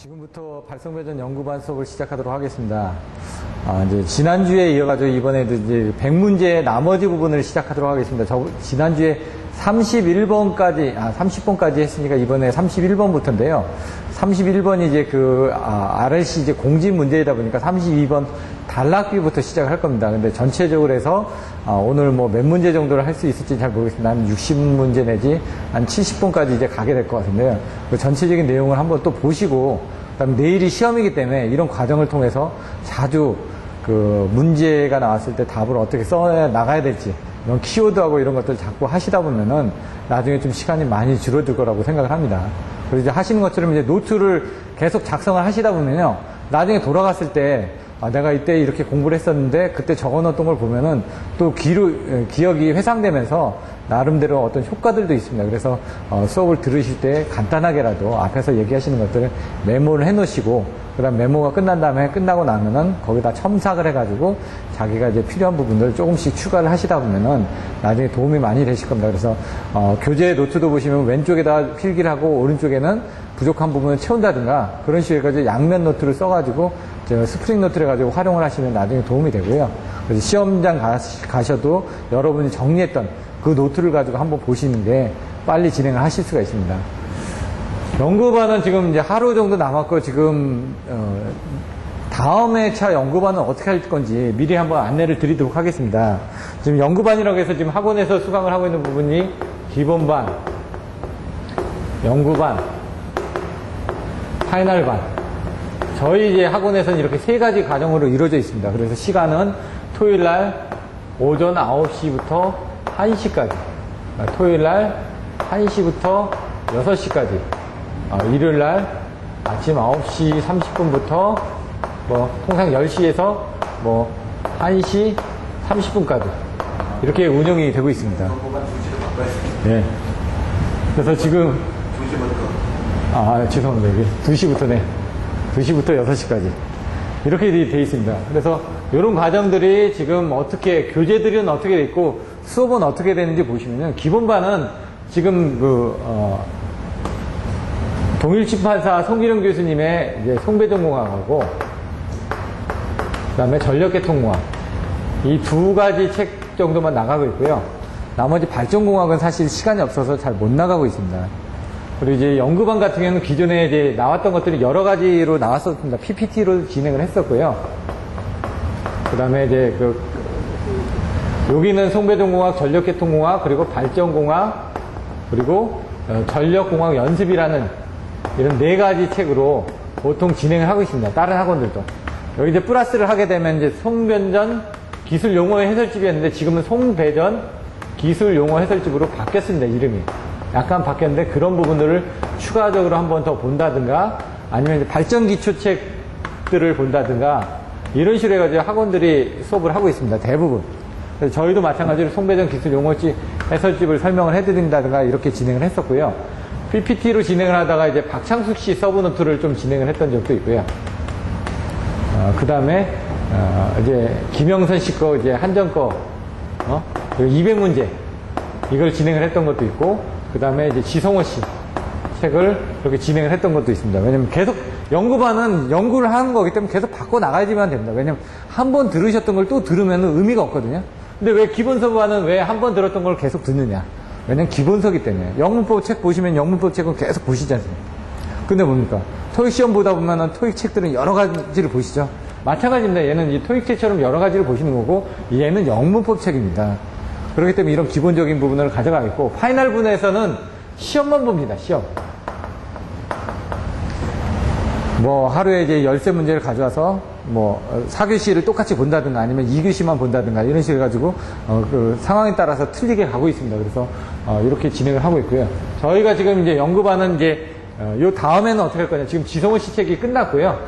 지금부터 발성배전 연구반 수업을 시작하도록 하겠습니다. 이제 지난주에 이어가지고 이번에도 이제 100문제의 나머지 부분을 시작하도록 하겠습니다. 지난주에 30번까지 했으니까 이번에 31번부터인데요. 31번이 이제 RLC 이제 공진 문제이다 보니까 32번 단락비부터 시작을 할 겁니다. 근데 전체적으로 해서 오늘 뭐 몇 문제 정도를 할 수 있을지 잘 모르겠습니다. 한 60문제 내지 한 70번까지 이제 가게 될 것 같은데요. 그 전체적인 내용을 한번 또 보시고, 그다음에 내일이 시험이기 때문에 이런 과정을 통해서 자주 그 문제가 나왔을 때 답을 어떻게 써 나가야 될지, 이런 키워드하고 이런 것들 자꾸 하시다 보면은 나중에 좀 시간이 많이 줄어들 거라고 생각을 합니다. 그리고 이제 하시는 것처럼 이제 노트를 계속 작성을 하시다 보면요, 나중에 돌아갔을 때 내가 이때 이렇게 공부를 했었는데 그때 적어놓었던 걸 보면은 또 기억이 회상되면서 나름대로 어떤 효과들도 있습니다. 그래서 수업을 들으실 때 간단하게라도 앞에서 얘기하시는 것들을 메모를 해놓으시고, 그 다음 메모가 끝난 다음에 끝나고 나면은 거기다 첨삭을 해가지고 자기가 이제 필요한 부분들 조금씩 추가를 하시다 보면은 나중에 도움이 많이 되실 겁니다. 그래서 교재 노트도 보시면 왼쪽에다 필기를 하고 오른쪽에는 부족한 부분을 채운다든가 그런 식으로 해가지고 양면 노트를 써가지고 스프링 노트를 가지고 활용을 하시면 나중에 도움이 되고요. 그래서 시험장 가셔도 여러분이 정리했던 그 노트를 가지고 한번 보시는 게 빨리 진행을 하실 수가 있습니다. 연구반은 지금 이제 하루 정도 남았고, 지금 다음 회차 연구반은 어떻게 할 건지 미리 한번 안내를 드리도록 하겠습니다. 지금 연구반이라고 해서 지금 학원에서 수강을 하고 있는 부분이 기본반, 연구반, 파이널반. 저희 이제 학원에서는 이렇게 세 가지 과정으로 이루어져 있습니다. 그래서 시간은 토요일날 오전 9시부터 1시까지, 토요일날 1시부터 6시까지, 일요일날 아침 9시 30분부터 통상 10시에서 1시 30분까지 이렇게 운영이 되고 있습니다. 네. 그래서 지금 2시부터. 죄송합니다. 이게 2시부터네. 2시부터 6시까지 이렇게 돼 있습니다. 그래서 이런 과정들이 지금 교재들은 어떻게 돼 있고 수업은 어떻게 되는지 보시면은, 기본반은 지금 동일출판사 송기룡 교수님의 이제 송배전공학하고 그다음에 전력계통공학, 이 두 가지 책 정도만 나가고 있고요. 나머지 발전공학은 사실 시간이 없어서 잘 못 나가고 있습니다. 그리고 이제 연구반 같은 경우는 기존에 이제 나왔던 것들이 여러 가지로 나왔었습니다. PPT로 진행을 했었고요. 그 다음에 이제 여기는 송배전공학, 전력계통공학, 그리고 발전공학, 그리고 전력공학 연습이라는 이런 네 가지 책으로 보통 진행을 하고 있습니다. 다른 학원들도. 여기 이제 플러스를 하게 되면 이제 송변전 기술용어 해설집이었는데 지금은 송배전 기술용어 해설집으로 바뀌었습니다. 이름이. 약간 바뀌었는데 그런 부분들을 추가적으로 한 번 더 본다든가, 아니면 이제 발전 기초책들을 본다든가, 이런 식으로 해가지고 학원들이 수업을 하고 있습니다. 대부분. 그래서 저희도 마찬가지로 송배전 기술 용어집 해설집을 설명을 해드린다든가 이렇게 진행을 했었고요. PPT로 진행을 하다가 이제 박창숙 씨 서브노트를 좀 진행을 했던 적도 있고요. 그 다음에 이제 김영선 씨 거, 이제 한정 거, 200문제 이걸 진행을 했던 것도 있고, 그 다음에 이제 지성호 씨 책을 그렇게 진행을 했던 것도 있습니다. 왜냐면 계속 연구반은 연구를 하는 거기 때문에 계속 바꿔 나가야지만 됩니다. 왜냐면 한 번 들으셨던 걸 또 들으면 의미가 없거든요. 근데 왜 기본서반은 왜 한 번 들었던 걸 계속 듣느냐? 왜냐면 기본서기 때문에. 영문법 책 보시면 영문법 책은 계속 보시지 않습니까? 근데 뭡니까? 토익 시험 보다 보면은 토익 책들은 여러 가지를 보시죠. 마찬가지입니다. 얘는 이 토익 책처럼 여러 가지를 보시는 거고, 얘는 영문법 책입니다. 그렇기 때문에 이런 기본적인 부분을 가져가겠고, 파이널 분에서는 시험만 봅니다. 시험. 하루에 이제 13문제를 가져와서 4교시를 똑같이 본다든가 아니면 2교시만 본다든가 이런 식으로 해가지고 그 상황에 따라서 틀리게 가고 있습니다. 그래서 이렇게 진행을 하고 있고요. 저희가 지금 이제 연구반은 이제 요 다음에는 어떻게 할 거냐. 지금 지성호 씨 책이 끝났고요.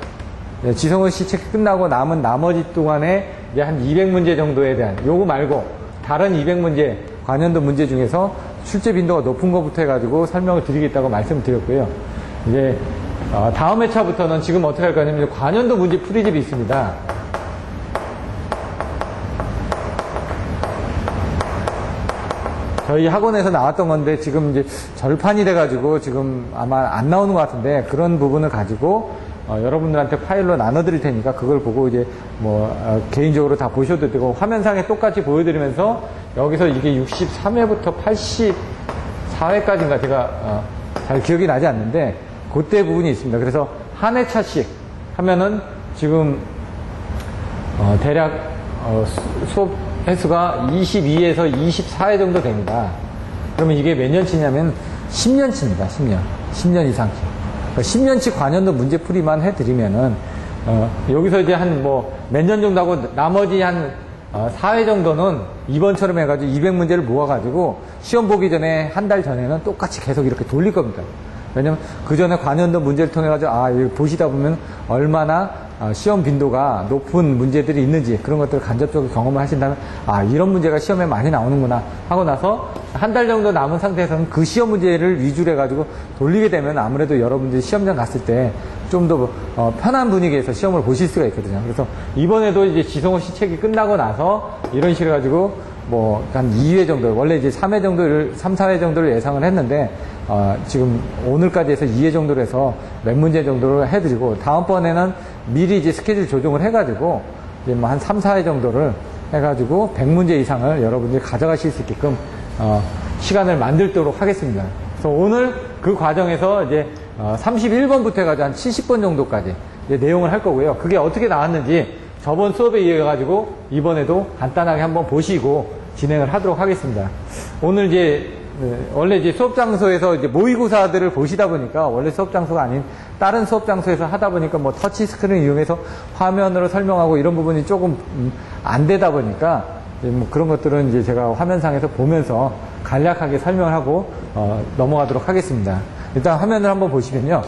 네, 지성호 씨 책이 끝나고 남은 나머지 동안에 이제 한 200문제 정도에 대한, 요거 말고 다른 200문제, 관연도 문제 중에서 출제 빈도가 높은 것부터 해가지고 설명을 드리겠다고 말씀을 드렸고요. 이제 다음 회차부터는 지금 어떻게 할 거냐면 관연도 문제 풀이집이 있습니다. 저희 학원에서 나왔던 건데 지금 이제 절판이 돼가지고 지금 아마 안 나오는 것 같은데 그런 부분을 가지고 여러분들한테 파일로 나눠드릴 테니까 그걸 보고 이제 개인적으로 다 보셔도 되고 화면상에 똑같이 보여드리면서 여기서 이게 63회부터 84회까지인가 제가 잘 기억이 나지 않는데 그때 부분이 있습니다. 그래서 한 회차씩 하면은 지금 대략 수업 횟수가 22에서 24회 정도 됩니다. 그러면 이게 몇 년치냐면 10년치입니다. 10년 이상치. 10년치 관연도 문제풀이만 해드리면은 여기서 이제 한 몇 년 정도 하고 나머지 한 4회 정도는 이번처럼 해가지고 200문제를 모아가지고 시험 보기 전에 한 달 전에는 똑같이 계속 이렇게 돌릴 겁니다. 왜냐면 그 전에 관연도 문제를 통해가지고 이거 보시다 보면 얼마나 시험 빈도가 높은 문제들이 있는지 그런 것들을 간접적으로 경험을 하신다면 이런 문제가 시험에 많이 나오는구나 하고 나서 한 달 정도 남은 상태에서는 그 시험 문제를 위주로 해가지고 돌리게 되면 아무래도 여러분들이 시험장 갔을 때 좀 더 편한 분위기에서 시험을 보실 수가 있거든요. 그래서 이번에도 이제 지성호 씨 책이 끝나고 나서 이런 식으로 해가지고 한 2회 정도, 원래 이제 3회 정도를, 3, 4회 정도를 예상을 했는데, 지금 오늘까지 해서 2회 정도로 해서 몇 문제 정도를 해드리고, 다음번에는 미리 이제 스케줄 조정을 해가지고, 이제 한 3, 4회 정도를 해가지고 100문제 이상을 여러분들이 가져가실 수 있게끔, 시간을 만들도록 하겠습니다. 그래서 오늘 그 과정에서 이제 31번부터 해가지고 한 70번 정도까지 이제 내용을 할 거고요. 그게 어떻게 나왔는지 저번 수업에 이어가지고 이번에도 간단하게 한번 보시고 진행을 하도록 하겠습니다. 오늘 이제 원래 이제 수업 장소에서 이제 모의고사들을 보시다 보니까 원래 수업 장소가 아닌 다른 수업 장소에서 하다 보니까 터치 스크린을 이용해서 화면으로 설명하고 이런 부분이 조금 안 되다 보니까 그런 것들은 이제 제가 화면상에서 보면서 간략하게 설명을 하고 넘어가도록 하겠습니다. 일단 화면을 한번 보시면요.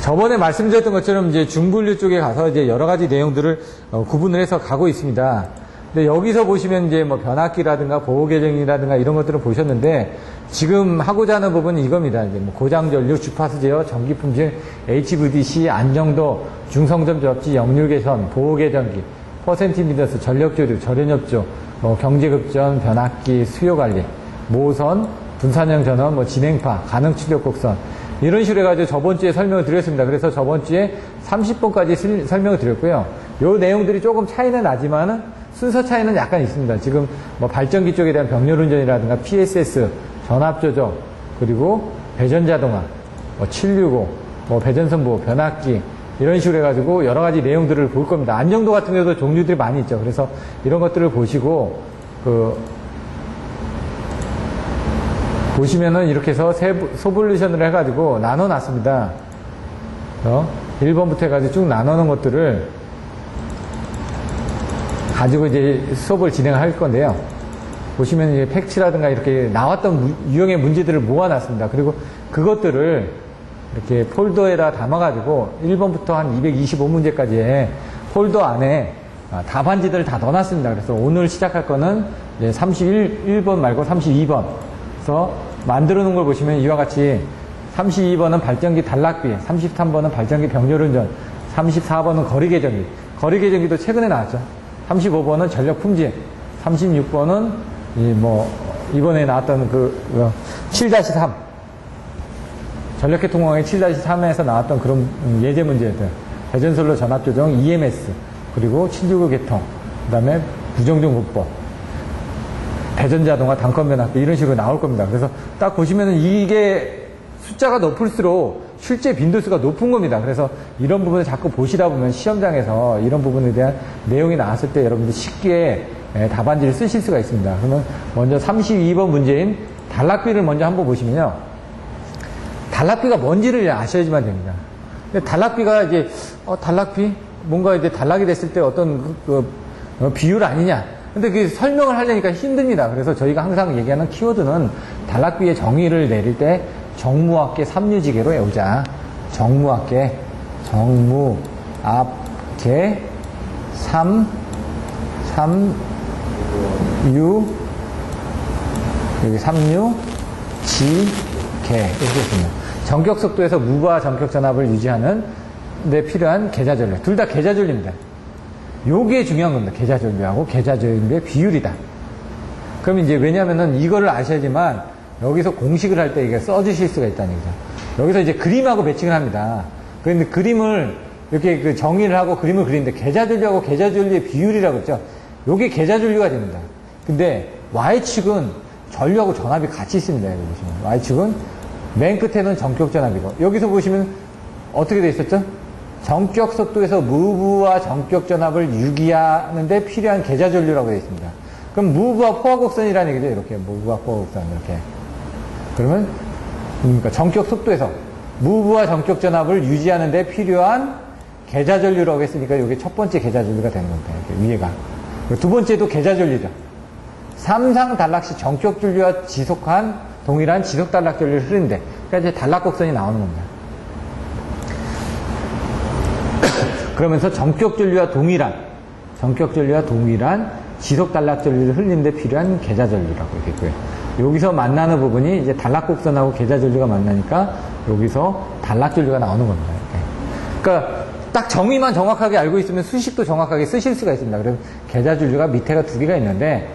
저번에 말씀드렸던 것처럼 이제 중분류 쪽에 가서 이제 여러 가지 내용들을 구분을 해서 가고 있습니다. 근데 여기서 보시면 이제 변압기라든가 보호계정이라든가 이런 것들을 보셨는데 지금 하고자 하는 부분은 이겁니다. 이제 고장전류, 주파수 제어, 전기품질, HVDC, 안정도, 중성점 접지, 역률 개선, 보호계정기, 퍼센트 임피던스, 전력조류, 절연협조, 경제급전, 변압기, 수요관리, 모선, 분산형 전원, 진행파, 가능출력 곡선 이런 식으로 해가지고 저번 주에 설명을 드렸습니다. 그래서 저번 주에 30번까지 설명을 드렸고요. 요 내용들이 조금 차이는 나지만은 순서 차이는 약간 있습니다. 지금 발전기 쪽에 대한 병렬운전이라든가 PSS, 전압조정, 그리고 배전자동화, 765, 배전선보, 변압기 이런 식으로 해가지고 여러 가지 내용들을 볼 겁니다. 안정도 같은 경우도 종류들이 많이 있죠. 그래서 이런 것들을 보시고 보시면은 이렇게 해서 소블루션을 해가지고 나눠놨습니다. 1번부터 해가지고 쭉 나눠놓은 것들을 가지고 이제 수업을 진행할 건데요. 보시면 이제 팩치라든가 이렇게 나왔던 유형의 문제들을 모아놨습니다. 그리고 그것들을 이렇게 폴더에다 담아가지고 1번부터 한 225문제까지의 폴더 안에 답안지들을 다 넣어놨습니다. 그래서 오늘 시작할 거는 이제 31번 말고 32번. 그래서 만들어 놓은 걸 보시면 이와 같이 32번은 발전기 단락비, 33번은 발전기 병렬운전, 34번은 거리계정기. 거리계정기도 최근에 나왔죠. 35번은 전력품질, 36번은 이번에 나왔던 7-3 전력계통공학의 7-3에서 나왔던 그런 예제 문제들, 배전선로 전압조정, EMS, 그리고 769 계통, 그 다음에 부정전공법, 배전자동화, 단건변압기 이런 식으로 나올 겁니다. 그래서 딱 보시면은 이게 숫자가 높을수록 실제 빈도수가 높은 겁니다. 그래서 이런 부분을 자꾸 보시다 보면 시험장에서 이런 부분에 대한 내용이 나왔을 때 여러분들 쉽게 답안지를 쓰실 수가 있습니다. 그러면 먼저 32번 문제인 단락비를 먼저 한번 보시면요. 단락비가 뭔지를 아셔야지만 됩니다. 근데 단락비가 이제 단락비? 뭔가 이제 단락이 됐을 때 어떤 비율 아니냐? 근데 그 설명을 하려니까 힘듭니다. 그래서 저희가 항상 얘기하는 키워드는 단락비의 정의를 내릴 때 정무합계 3유지계로 외우자. 정무합계 3유, 여기 3유, 지계 이렇게 있습니다. 전격 속도에서 무바 전격 전압을 유지하는 데 필요한 계좌전류. 둘 다 계좌전류입니다. 요게 중요한 겁니다. 계좌전류하고 계좌전류의 비율이다. 그럼 이제 왜냐면은 이거를 아셔야지만 여기서 공식을 할 때 이게 써주실 수가 있다는 거죠. 여기서 이제 그림하고 매칭을 합니다. 그런데 그림을 이렇게 그 정의를 하고 그림을 그리는데 계좌전류하고 계좌전류의 비율이라고 했죠. 요게 계좌전류가 됩니다. 근데 Y축은 전류하고 전압이 같이 있습니다. 여기 보시면. Y축은 맨 끝에는 전격 전압이고, 여기서 보시면 어떻게 돼 있었죠? 전격 속도에서 무브와 전격 전압을 유기하는 데 필요한 계좌전류라고 되어 있습니다. 그럼 무브와 포화곡선이라는 얘기죠. 이렇게 무브와 포화곡선 이렇게. 그러면 그러니까 전격 속도에서 무브와 전격 전압을 유지하는 데 필요한 계좌전류라고 했으니까 이게 첫 번째 계좌전류가 되는 겁니다. 이렇게 위에가. 두 번째도 계좌전류죠. 삼상 단락시 전격 전류와 지속한 동일한 지속 단락 전류를 흐르는데, 그러니까 이제 단락곡선이 나오는 겁니다. 그러면서 전격 전류와 동일한 지속 단락 전류를 흐르는데 필요한 계좌 전류라고 되고요. 여기서 만나는 부분이 이제 단락곡선하고 계좌 전류가 만나니까 여기서 단락 전류가 나오는 겁니다. 이렇게. 그러니까 딱 정의만 정확하게 알고 있으면 수식도 정확하게 쓰실 수가 있습니다. 그래서 계좌 전류가 밑에가 두 개가 있는데,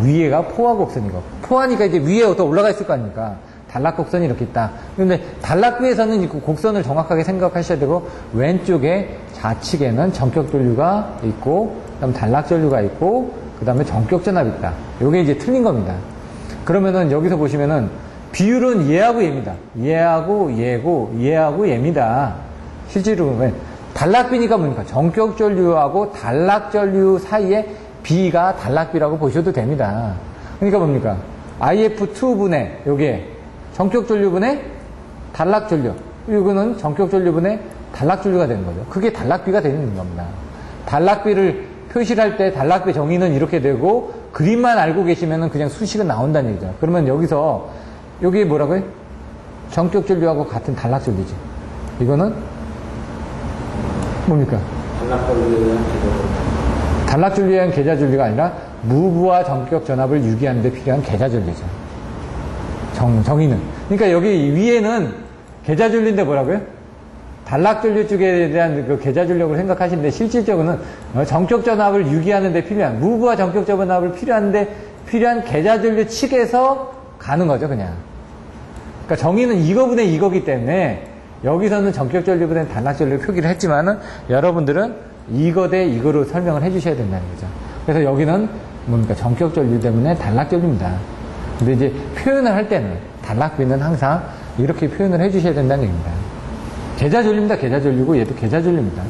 위에가 포화곡선이고, 포화니까 이제 위에 더 올라가 있을 거 아닙니까? 단락곡선이 이렇게 있다. 근데 단락비에서는 이 곡선을 정확하게 생각하셔야 되고, 왼쪽에 좌측에는 전격 전류가 있고, 그다음 단락 전류가 있고, 그 다음에 전격 전압이 있다. 요게 이제 틀린 겁니다. 그러면은 여기서 보시면은 비율은 얘하고 얘입니다. 얘하고 얘고 얘하고 얘입니다. 실제로 단락비니까 뭡니까? 전격 전류하고 단락 전류 사이에 B가 단락비라고 보셔도 됩니다. 그러니까 뭡니까? IF2분의 요게 전격 전류분의 단락 전류. 이거는 전격 전류분의 단락 전류가 되는 거죠. 그게 단락비가 되는 겁니다. 단락비를 표시를 할 때 단락비 정의는 이렇게 되고, 그림만 알고 계시면은 그냥 수식은 나온다는 얘기죠. 그러면 여기서 여기 뭐라고요? 전격 전류하고 같은 단락 전류지. 이거는 뭡니까? 단락 전류에 의한 계좌 전류가 아니라 무브와 전격 전압을 유기하는 데 필요한 계좌 전류죠. 정의는. 그러니까 여기 위에는 계좌 전류인데 뭐라고요? 단락 전류 쪽에 대한 그 계좌 전류를 생각하시는데, 실질적으로는 전격 전압을 유기하는 데 필요한, 무브와 전격 전압을 필요한 계좌 전류 측에서 가는 거죠, 그냥. 그러니까 정의는 이거분의 이거기 때문에 여기서는 전격 전류분의 단락 전류를 표기를 했지만은 여러분들은 이거 대 이거로 설명을 해주셔야 된다는 거죠. 그래서 여기는 뭡니까? 전격 전류 때문에 단락 전류입니다. 근데 이제 표현을 할 때는 단락비는 항상 이렇게 표현을 해주셔야 된다는 얘기입니다. 계좌 전류입니다. 계좌 전류고 얘도 계좌 전류입니다.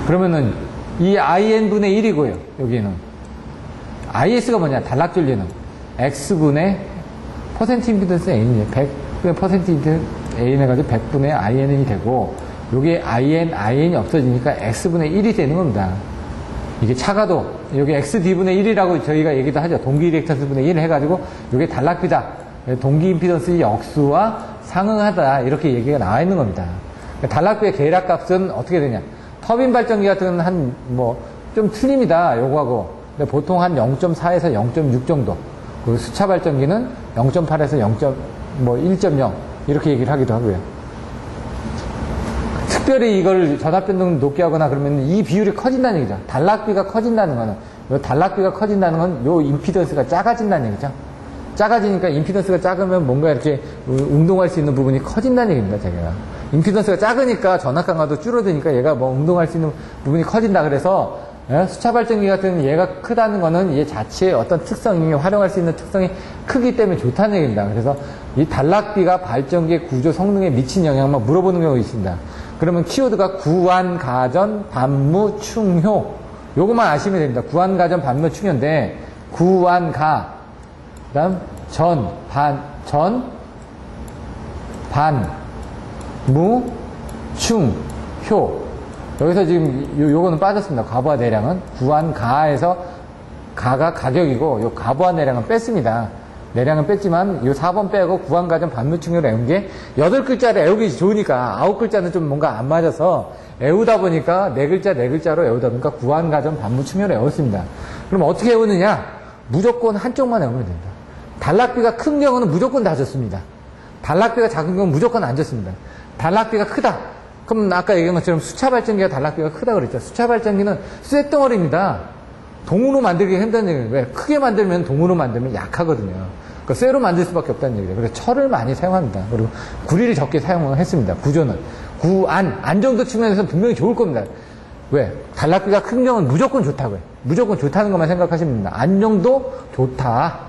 그러면은 이 IN분의 1이고요. 여기는 IS가 뭐냐? 단락 전류는 X분의 퍼센트 임피던스 N이에요. 100분의 퍼센트 임피던스 N 해가지고 100분의 IN이 되고, 요게 IN이 없어지니까 X분의 1이 되는 겁니다. 이게 차가도, 여기 XD분의 1이라고 저희가 얘기도 하죠. 동기 리액턴스분의 1 해가지고, 요게 단락비다. 동기 임피던스의 역수와 상응하다. 이렇게 얘기가 나와 있는 겁니다. 단락비의 계략값은 어떻게 되냐. 터빈 발전기 같은 건 좀 틀립니다. 요거하고. 근데 보통 한 0.4에서 0.6 정도. 그 수차 발전기는 0.8에서 1.0 이렇게 얘기를 하기도 하고요. 특별히 이걸 전압 변동 높게 하거나 그러면 이 비율이 커진다는 얘기죠. 단락비가 커진다는 거는, 단락비가 커진다는 건 요 임피던스가 작아진다는 얘기죠. 작아지니까 임피던스가 작으면 뭔가 이렇게 운동할 수 있는 부분이 커진다는 얘기입니다, 제가. 임피던스가 작으니까 전압 강화도 줄어드니까 얘가 운동할 수 있는 부분이 커진다. 그래서 수차 발전기 같은 얘가 크다는 거는 얘 자체의 어떤 특성이, 활용할 수 있는 특성이 크기 때문에 좋다는 얘기입니다. 그래서 이 단락비가 발전기의 구조 성능에 미친 영향만 물어보는 경우가 있습니다. 그러면 키워드가 구완, 가전, 반무, 충효. 요것만 아시면 됩니다. 구완, 가전, 반무, 충효인데, 구완, 가. 그 다음, 무, 충, 효. 여기서 지금 요거는 빠졌습니다. 가부와 내량은. 구완, 가에서 가가 가격이고, 요 가부와 내량은 뺐습니다. 내량은 뺐지만 요 4번 빼고 구완, 가전, 반무, 충효를 외운 게 8글자를 외우기 좋으니까 9글자는 좀 뭔가 안 맞아서 외우다 보니까 4글자로 외우다 보니까 구완, 가전, 반무, 충효를 외웠습니다. 그럼 어떻게 외우느냐? 무조건 한쪽만 외우면 됩니다. 단락비가 큰 경우는 무조건 다 줬습니다. 단락비가 작은 경우는 무조건 안 줬습니다. 단락비가 크다. 그럼 아까 얘기한 것처럼 수차 발전기가 단락비가 크다 그랬죠. 수차 발전기는 쇳덩어리입니다. 동으로 만들기 힘든 얘기예요. 왜? 크게 만들면 동으로 만들면 약하거든요. 그러니까 쇠로 만들 수밖에 없다는 얘기죠. 그래서 철을 많이 사용합니다. 그리고 구리를 적게 사용을 했습니다. 구조는. 안정도 측면에서 분명히 좋을 겁니다. 왜? 단락비가 큰 경우는 무조건 좋다고요. 무조건 좋다는 것만 생각하시면 됩니다. 안정도 좋다.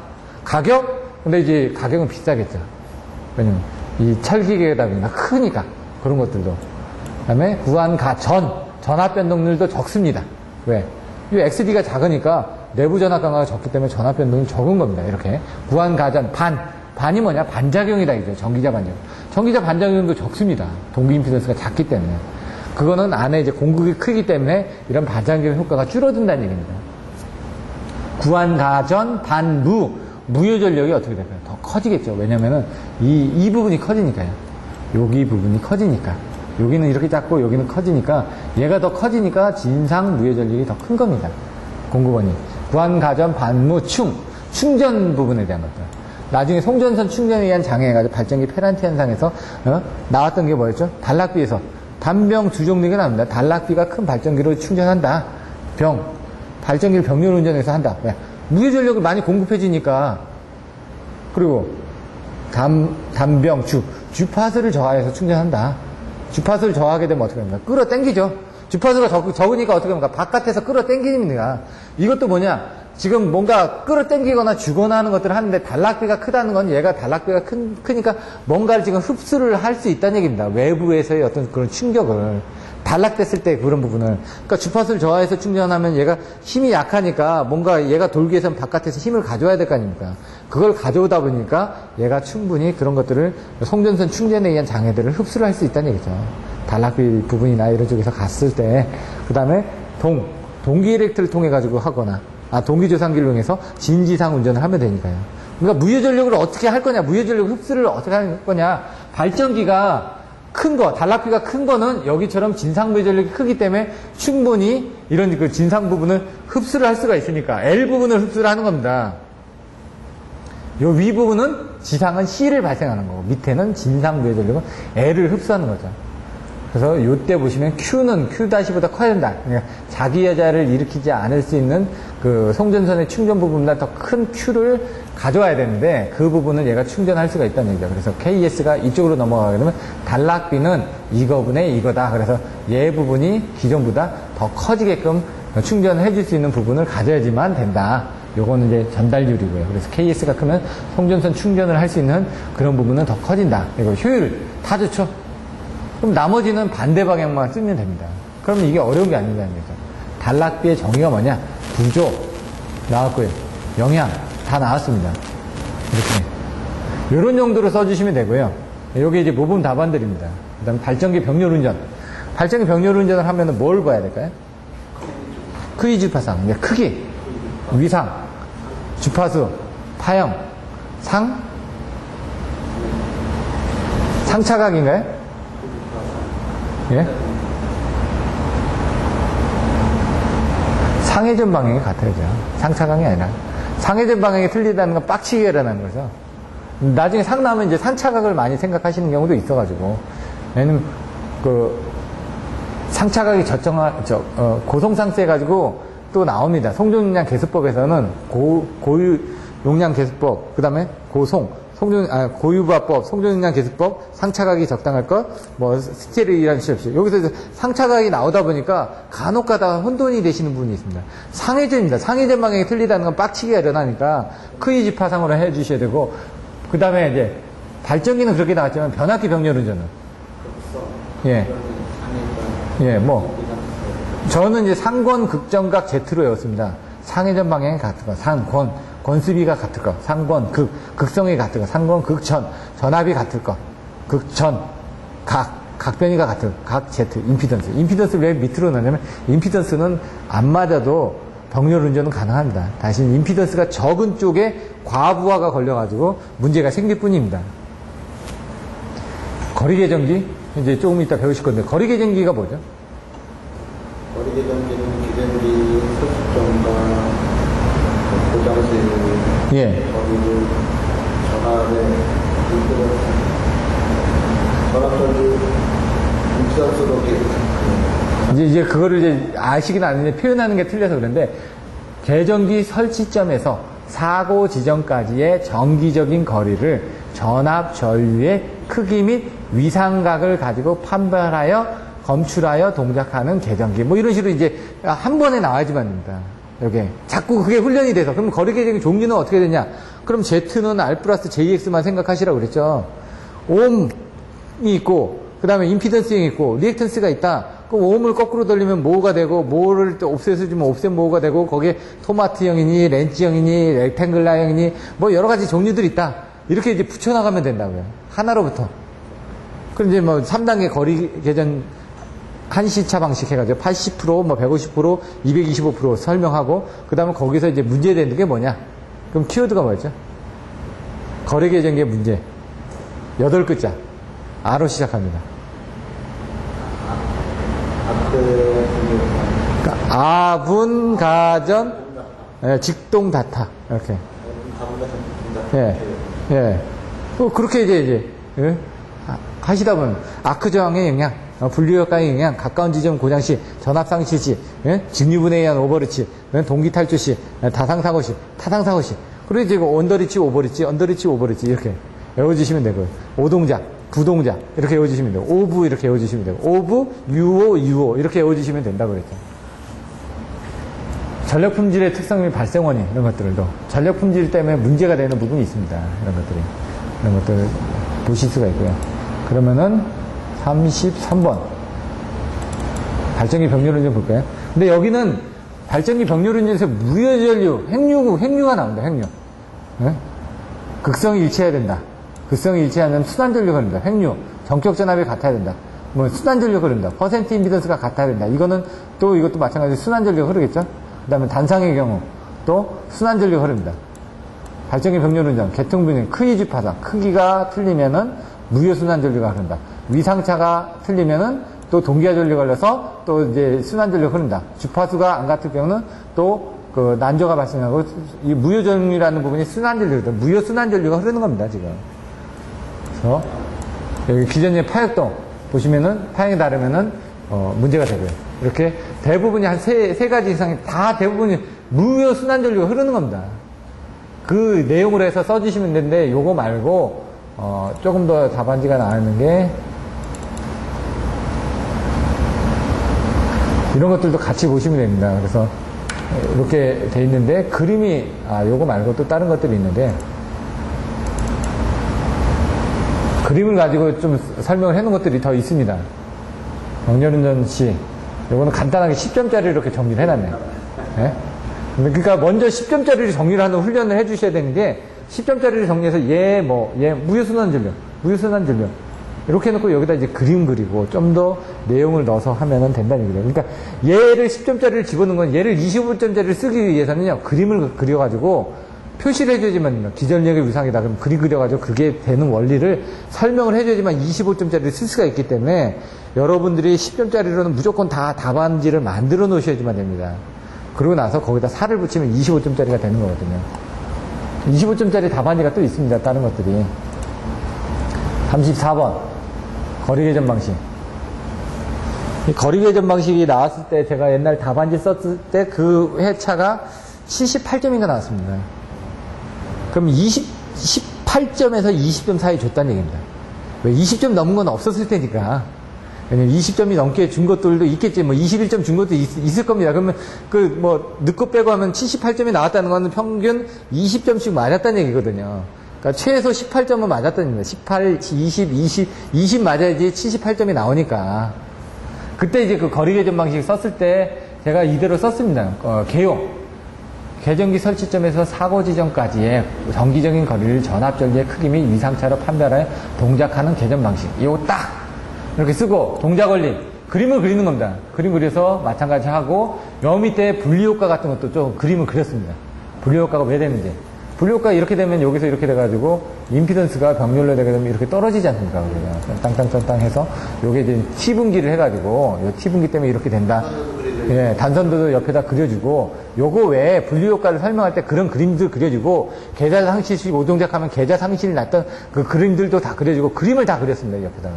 가격? 근데 이제 가격은 비싸겠죠. 왜냐면 이 철기계다 보니까 크니까 그런 것들도. 그다음에 전압 변동률도 적습니다. 왜? 이 XD가 작으니까 내부 전압 강화가 적기 때문에 전압 변동이 적은 겁니다. 이렇게 반이 뭐냐? 반작용이다 이죠. 전기자 반작용. 전기자 반작용도 적습니다. 동기 임피던스가 작기 때문에. 그거는 안에 이제 공급이 크기 때문에 이런 반작용 효과가 줄어든다는 얘기입니다. 구한가전 반무 무효 전력이 어떻게 될까요? 더 커지겠죠. 왜냐면은 이 부분이 커지니까요. 여기 부분이 커지니까. 여기는 이렇게 작고 여기는 커지니까 얘가 더 커지니까 진상 무효 전력이 더 큰 겁니다. 공급원이. 구한가전 반무 충전 부분에 대한 것들. 나중에 송전선 충전에 의한 장애해가지고 발전기 페란티 현상에서 나왔던 게 뭐였죠? 단락비에서 단병 두 종류가 나옵니다. 단락비가 큰 발전기로 충전한다. 발전기를 병렬 운전해서 한다. 왜? 무효 전력을 많이 공급해주니까. 그리고 주파수를 저하해서 충전한다. 주파수를 저하하게 되면 어떻게 합니까? 끌어당기죠. 주파수가 적으니까 어떻게 합니까? 바깥에서 끌어당깁니다. 이것도 뭐냐? 지금 뭔가 끌어당기거나 주거나 하는 것들을 하는데 단락비가 크다는 건 얘가 단락비가 크니까 뭔가를 지금 흡수를 할 수 있다는 얘기입니다. 외부에서의 어떤 그런 충격을. 단락됐을 때 그런 부분을. 그러니까 주파수를 저하해서 충전하면 얘가 힘이 약하니까 뭔가 얘가 돌기 위해서는 바깥에서 힘을 가져와야 될 거 아닙니까? 그걸 가져오다 보니까 얘가 충분히 그런 것들을 송전선 충전에 의한 장애들을 흡수를 할 수 있다는 얘기죠. 단락비 부분이나 이런 쪽에서 갔을 때. 그 다음에 동기 일렉트를 통해 가지고 하거나 동기조상기를 이용해서 진지상 운전을 하면 되니까요. 그러니까 무효 전력을 어떻게 할 거냐, 무효 전력 흡수를 어떻게 할 거냐. 발전기가 큰 거, 단락비가 큰 거는 여기처럼 진상 무효 전력이 크기 때문에 충분히 이런 그 진상 부분을 흡수를 할 수가 있으니까 L 부분을 흡수를 하는 겁니다. 요 위 부분은 지상은 C를 발생하는 거고 밑에는 진상 무효 전력은 L을 흡수하는 거죠. 그래서 요때 보시면 Q는 Q-보다 커야 된다. 그러니까 자기 여자를 일으키지 않을 수 있는 그 송전선의 충전 부분보다 더 큰 Q를 가져와야 되는데 그 부분은 얘가 충전할 수가 있다는 얘기죠. 그래서 KS가 이쪽으로 넘어가게 되면 단락비는 이거분의 이거다. 그래서 얘 부분이 기존보다 더 커지게끔 충전을 해줄 수 있는 부분을 가져야지만 된다. 요거는 이제 전달률이고요. 그래서 KS가 크면 송전선 충전을 할 수 있는 그런 부분은 더 커진다. 그리고 효율 다 좋죠. 그럼 나머지는 반대 방향만 쓰면 됩니다. 그러면 이게 어려운 게 아니라는 거죠. 단락비의 정의가 뭐냐? 구조 나왔고요. 영향 다 나왔습니다. 이렇게 이런 정도로 써주시면 되고요. 여기 이제 모범 답안들입니다. 그 다음에 발전기 병렬 운전. 발전기 병렬 운전을 하면은 뭘 봐야 될까요? 크기 주파상, 크기, 위상, 주파수, 파형, 상차각인가요? 예? 상회전 방향이 같아야죠. 상차각이 아니라. 상회전 방향이 틀리다는 건 빡치게 일어나는 거죠. 나중에 상 나오면 이제 상차각을 많이 생각하시는 경우도 있어가지고. 왜냐면, 상차각이 고송상세 해가지고 또 나옵니다. 송전용량 개수법에서는 고유용량 개수법, 그 다음에 고유부합법, 송전용량 개수법, 상차각이 적당할 것, 스테레이라는 시합시. 여기서 상차각이 나오다 보니까 간혹 가다가 혼돈이 되시는 부분이 있습니다. 상회전입니다. 상회전 방향이 틀리다는 건 빡치게 일어나니까 크이지 파상으로 해 주셔야 되고, 그 다음에 이제 발전기는 그렇게 나왔지만 변압기 병렬 운전은. 저는 이제 상권 극정각 Z로 외웠습니다. 상회전 방향이 같은 거, 권수비가 같을 거, 상권, 극성이 같을 거, 상권, 극전, 전압이 같을 거, 극전, 각변이가 같을 거, 각 Z, 임피던스. 임피던스를 왜 밑으로 넣냐면, 임피던스는 안 맞아도 병렬 운전은 가능합니다. 다시 임피던스가 적은 쪽에 과부하가 걸려가지고 문제가 생길 뿐입니다. 거리계전기, 이제 조금 이따 배우실 건데, 거리계전기가 뭐죠? 거리계전기는 기전기, 소수점과 고장세, 거리를 전압에 전압전기 임피던스로 이제 그거를 이제 아시긴 아는데 표현하는 게 틀려서 그런데 계정기 설치점에서 사고 지점까지의 정기적인 거리를 전압 전류의 크기 및 위상각을 가지고 판별하여 검출하여 동작하는 계정기. 뭐 이런 식으로 이제 한 번에 나와야지만 됩니다. 여기 자꾸 그게 훈련이 돼서. 그럼 거리 계정기 종류는 어떻게 되냐? 그럼 Z는 R 플러스 JX만 생각하시라고 그랬죠. 옴이 있고, 그 다음에 임피던스형이 있고, 리액턴스가 있다. 그럼 옴을 거꾸로 돌리면 모호가 되고, 모호를 또 옵셋을 주면 옵셋 모호가 되고, 거기에 토마트형이니, 렌치형이니, 렉탱글라형이니, 뭐 여러 가지 종류들이 있다. 이렇게 이제 붙여나가면 된다고요. 하나로부터. 그럼 이제 뭐 3단계 거리 계전 한시차 방식 해가지고 80%, 뭐 150%, 225% 설명하고, 그 다음에 거기서 이제 문제되는 게 뭐냐? 그럼 키워드가 뭐였죠? 거리 계전기의 문제. 8글자. R로 시작합니다. 그러니까 아분, 가전, 직동, 다타. 이렇게. 예, 예. 그렇게 이제, 예? 하시다 보면, 아크 저항의 영향, 분류효과의 영향, 가까운 지점 고장 시, 전압상실 시, 예? 직류분에 의한 오버리치, 동기 탈주 시, 다상사고 시, 타상사고 시. 그리고 이제 언더리치, 오버리치, 언더리치, 오버리치, 이렇게 외워주시면 되고요. 5동작, 9동작, 이렇게 외워주시면 되고, 5부 이렇게 외워주시면 되고, 5부, U5 이렇게 외워주시면 된다고 그랬죠. 전력 품질의 특성 및 발생 원인, 이런 것들도. 전력 품질 때문에 문제가 되는 부분이 있습니다. 이런 것들을 보실 수가 있고요. 그러면은 33번. 발전기 병렬 좀 볼까요? 근데 여기는 발전기 병렬 운전에서 무효전류, 핵류가 나옵니다. 핵류. 네? 극성이 일치해야 된다. 극성이 일치하면 순환전류가 흐른다. 핵류. 정격 전압이 같아야 된다. 뭐 순환전류가 흐른다. 퍼센트 임피던스가 같아야 된다. 이거는 또 이것도 마찬가지로 순환전류가 흐르겠죠? 그 다음에 단상의 경우 또 순환전류가 흐릅니다. 발전기 병렬 운전, 개통분열, 크기 주파상, 크기가 틀리면은 무효 순환전류가 흐른다. 위상차가 틀리면은 또 동기화 전류가 걸려서 또 이제 순환전류가 흐른다. 주파수가 안 같을 경우는 또 그 난조가 발생하고 이 무효 전류라는 부분이 순환전류거든. 무효 순환전류가 흐르는 겁니다, 지금. 그래서 여기 기존의 파역동 보시면은 파형이 다르면은 문제가 되고요. 이렇게 대부분이 한 세 가지 이상이 다 대부분이 무효 순환전류가 흐르는 겁니다. 그 내용으로 해서 써주시면 되는데 요거 말고 조금 더 답안지가 나오는 게 이런 것들도 같이 보시면 됩니다. 그래서 이렇게 돼 있는데 그림이 요거 말고 또 다른 것들이 있는데 그림을 가지고 좀 설명을 해놓은 것들이 더 있습니다. 병렬운전 시 요거는 간단하게 10점짜리 이렇게 정리를 해놨네요. 네? 그러니까 먼저 10점짜리를 정리를 하는 훈련을 해주셔야 되는 게 10점짜리를 정리해서 얘 무효순환전류 이렇게 해놓고 여기다 이제 그림 그리고 좀 더 내용을 넣어서 하면은 된다는 얘기예요. 그러니까 얘를 10점짜리를 집어넣은 건 얘를 25점짜리를 쓰기 위해서는요, 그림을 그려가지고 표시를 해줘야지만 기전력의 위상이다. 그럼 그림 그려가지고 그게 되는 원리를 설명을 해줘야지만 25점짜리를 쓸 수가 있기 때문에 여러분들이 10점짜리로는 무조건 다 답안지를 만들어 놓으셔야지만 됩니다. 그러고 나서 거기다 살을 붙이면 25점짜리가 되는 거거든요. 25점짜리 답안지가 또 있습니다. 다른 것들이. 34번. 거리계전 방식. 이 거리계전 방식이 나왔을 때 제가 옛날 답안지 썼을 때 그 회차가 78점인가 나왔습니다. 그럼 18점에서 20점 사이 줬다는 얘기입니다. 왜 20점 넘은 건 없었을 테니까. 왜냐면 20점이 넘게 준 것들도 있겠지. 뭐 21점 준 것도 있을 겁니다. 그러면 넣고 빼고 하면 78점이 나왔다는 건 평균 20점씩 맞았다는 얘기거든요. 그러니까 최소 18점은 맞았다는 얘기입니다. 18, 20 맞아야지 78점이 나오니까. 그때 이제 그 거리계전 방식 썼을 때 제가 이대로 썼습니다. 개용. 계전기 설치점에서 사고 지점까지의 정기적인 거리를 전압전류의 크기 및 위상차로 판별하여 동작하는 계전 방식. 이거 딱 이렇게 쓰고 동작 원리 그림을 그리는 겁니다. 그림 그려서 마찬가지 하고 여 밑에 분리효과 같은 것도 좀 그림을 그렸습니다. 분리효과가 왜 되는지. 분리효과가 이렇게 되면 여기서 이렇게 돼가지고 임피던스가 병렬로 되게 되면 이렇게 떨어지지 않습니까? 땅땅땅땅 해서 요게 이제 T분기를 해가지고 요 T분기 때문에 이렇게 된다. 예, 단선도도 옆에다 그려주고 요거 외에 분리효과를 설명할 때 그런 그림들 그려주고 계좌 상실시 오동작하면 계좌 상실이 났던 그 그림들도 다 그려주고 그림을 다 그렸습니다. 옆에다가.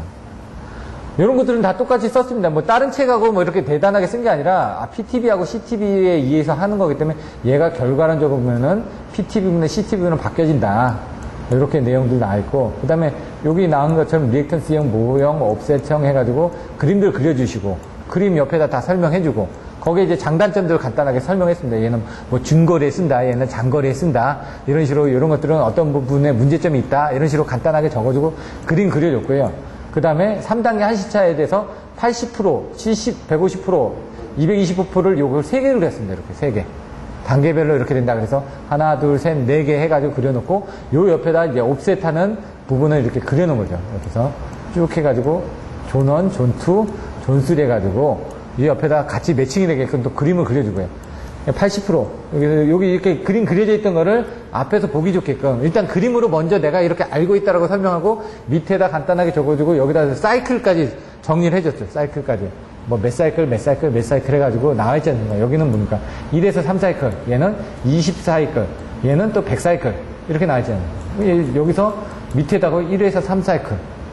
이런 것들은 다 똑같이 썼습니다. 뭐 다른 책하고 뭐 이렇게 대단하게 쓴 게 아니라 PTB하고 CTB에 의해서 하는 거기 때문에 얘가 결과론적으로 보면은 PTB분의 CTB분은 바뀌어진다. 이렇게 내용들 나와 있고, 그 다음에 여기 나온 것처럼 리액턴스형, 모형, 옵셋형 해가지고 그림들 그려주시고, 그림 옆에다 다 설명해주고, 거기에 이제 장단점들을 간단하게 설명했습니다. 얘는 뭐 중거리에 쓴다, 얘는 장거리에 쓴다, 이런 식으로 이런 것들은 어떤 부분에 문제점이 있다, 이런 식으로 간단하게 적어주고 그림 그려줬고요. 그 다음에 3단계 한시차에 대해서 80%, 70, 150%, 225%를 요걸 3개를 했습니다. 이렇게 3개. 단계별로 이렇게 된다 그래서 하나, 둘, 셋, 4개 해가지고 그려놓고 요 옆에다 이제 옵셋하는 부분을 이렇게 그려놓은 거죠. 이렇게 해서 쭉 해가지고 존1, 존2, 존3 해가지고 이 옆에다 같이 매칭이 되게끔 또 그림을 그려주고요. 80% 여기 이렇게 그림 그려져 있던 거를 앞에서 보기 좋게끔 일단 그림으로 먼저 내가 이렇게 알고 있다라고 설명하고 밑에다 간단하게 적어주고 여기다 사이클까지 정리를 해줬죠. 사이클까지 뭐 몇 사이클 해가지고 나와 있지 않습니까? 여기는 뭡니까? 1에서 3사이클, 얘는 20사이클, 얘는 또 100사이클 이렇게 나와 있잖아요. 여기서 밑에다가 1에서 3사이클,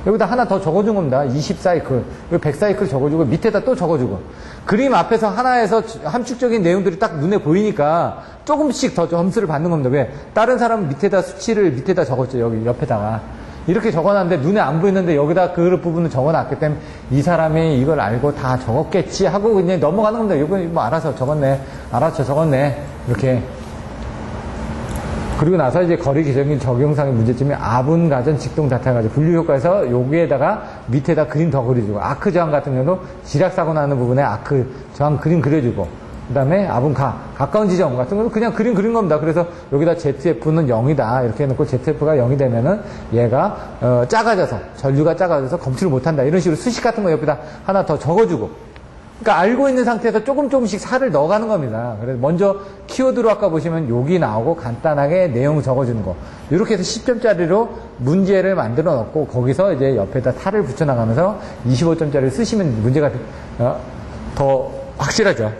여기다 하나 더 적어준 겁니다. 20사이클, 100사이클 적어주고 밑에다 또 적어주고, 그림 앞에서 하나에서 함축적인 내용들이 딱 눈에 보이니까 조금씩 더 점수를 받는 겁니다. 왜? 다른 사람은 밑에다 수치를 밑에다 적었죠. 여기 옆에다가 이렇게 적어놨는데 눈에 안 보이는데 여기다 그 부분을 적어놨기 때문에 이 사람이 이걸 알고 다 적었겠지 하고 그냥 넘어가는 겁니다. 이건 뭐 알아서 적었네, 알아서 적었네, 이렇게. 그리고 나서 이제 거리기적인 적용상의 문제점이 아분, 가전, 직동, 다타가지고 분류효과에서 여기에다가 밑에다 그림 더 그려주고, 아크 저항 같은 경우도 지락사고 나는 부분에 아크 저항 그림 그려주고, 그 다음에 아분, 가까운 지점 같은 경우는 그냥 그림 그린 겁니다. 그래서 여기다 ZF는 0이다 이렇게 해놓고 ZF가 0이 되면은 얘가 작아져서, 전류가 작아져서 검출을 못한다, 이런 식으로 수식 같은 거 옆에다 하나 더 적어주고, 그러니까 알고 있는 상태에서 조금씩 살을 넣어가는 겁니다. 그래서 먼저 키워드로 아까 보시면 여기 나오고 간단하게 내용 적어주는 거, 이렇게 해서 10점짜리로 문제를 만들어 놓고 거기서 이제 옆에다 탈을 붙여나가면서 25점짜리를 쓰시면 문제가 더 확실하죠.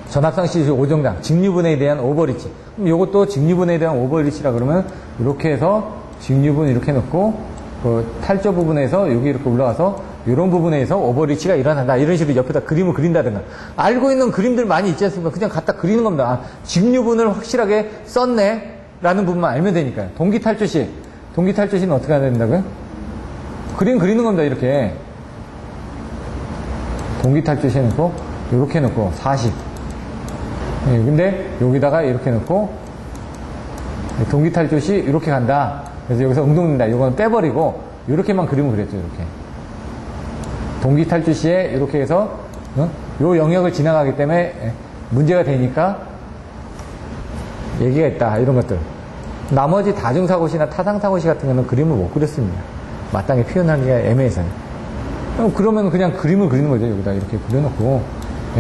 전압상시 5정장, 직류분해에 대한 오버리치. 그럼 이것도 직류분해에 대한 오버리치라 그러면 이렇게 해서 직류분 이렇게 놓고 그 탈저 부분에서 여기 이렇게 올라가서 이런 부분에서 오버리치가 일어난다, 이런 식으로 옆에다 그림을 그린다든가. 알고 있는 그림들 많이 있지 않습니까? 그냥 갖다 그리는 겁니다. 아, 직류분을 확실하게 썼네 라는 부분만 알면 되니까요. 동기탈조시, 동기탈조시는 어떻게 해야 된다고요? 그림 그리는 겁니다. 이렇게 동기탈조시 해놓고 이렇게 해놓고 40. 예, 근데 여기다가 이렇게 놓고 동기탈조시 이렇게 간다. 그래서 여기서 응동된다, 이거는 빼버리고 이렇게만 그림을 그렸죠. 이렇게 동기탈조시에 이렇게 해서 요 영역을 지나가기 때문에 문제가 되니까 얘기가 있다, 이런 것들. 나머지 다중사고시나 타상사고시 같은 경우는 그림을 못 그렸습니다. 마땅히 표현하기가 애매해서요. 그러면 그냥 그림을 그리는 거죠. 여기다 이렇게 그려놓고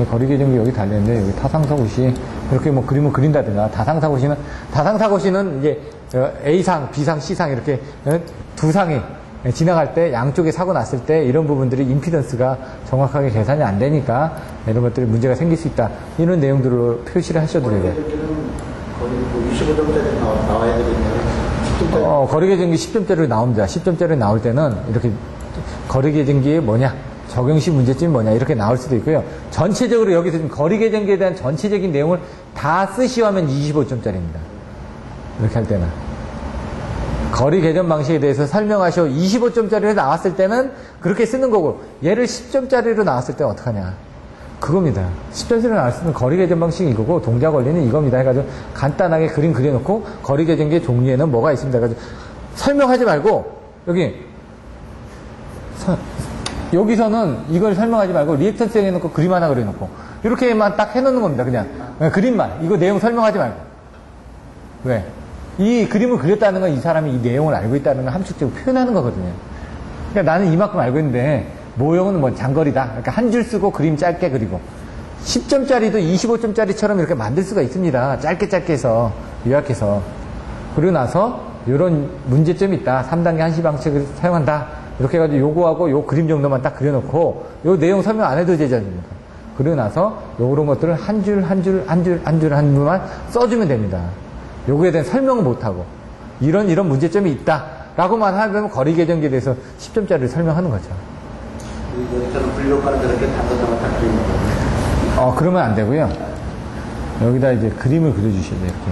거리계정기 여기 달렸는데 여기 타상사고시 이렇게 뭐 그림을 그린다든가. 다상사고시는 이제 A상, B상, C상 이렇게 두 상이 지나갈 때 양쪽에 사고 났을 때 이런 부분들이 임피던스가 정확하게 계산이 안 되니까 이런 것들이 문제가 생길 수 있다, 이런 내용들로 표시를 하셔도 되고요. 거의 25점짜리 나와야 되겠네요. 거리계정기 10점짜리 나옵니다. 10점짜리 나올 때는 이렇게 거리계정기에 뭐냐, 적용시 문제점이 뭐냐, 이렇게 나올 수도 있고요. 전체적으로 여기서 지금 거리계정기에 대한 전체적인 내용을 다 쓰시오 하면 25점짜리입니다. 이렇게 할 때는. 거리 개전 방식에 대해서 설명하시오 25점짜리로 나왔을 때는 그렇게 쓰는 거고, 얘를 10점짜리로 나왔을 때는 어떡하냐, 그겁니다. 10점짜리로 나왔을 때는 거리 개전 방식이 이거고 동작 원리는 이겁니다 해가지고 간단하게 그림 그려놓고 거리 개전기의 종류에는 뭐가 있습니다 해가지고 설명하지 말고, 여기서는 이걸 설명하지 말고 리액턴스 해놓고 그림 하나 그려놓고 이렇게만 딱 해놓는 겁니다. 그냥 그림만, 이거 내용 설명하지 말고. 왜? 이 그림을 그렸다는 건 이 사람이 이 내용을 알고 있다는 걸 함축적으로 표현하는 거거든요. 그러니까 나는 이만큼 알고 있는데 모형은 뭐 장거리다, 그러니까 한 줄 쓰고 그림 짧게 그리고. 10점짜리도 25점짜리처럼 이렇게 만들 수가 있습니다. 짧게 해서 요약해서. 그리고 나서 이런 문제점이 있다, 3단계 한시 방식을 사용한다, 이렇게 해가지고 요거하고 요 그림 정도만 딱 그려놓고 요 내용 설명 안 해도 되지 않습니까? 그리고 나서 요런 것들을 한 줄만 써주면 됩니다. 요거에 대한 설명은 못하고 이런 문제점이 있다 라고만 하면 거리계정기에 대해서 10점짜리를 설명하는 거죠. 저는 분류가는 저렇게 다섯 장을 딱 그리는 거예요. 그러면 안 되고요. 여기다 이제 그림을 그려주셔야 돼요, 이렇게.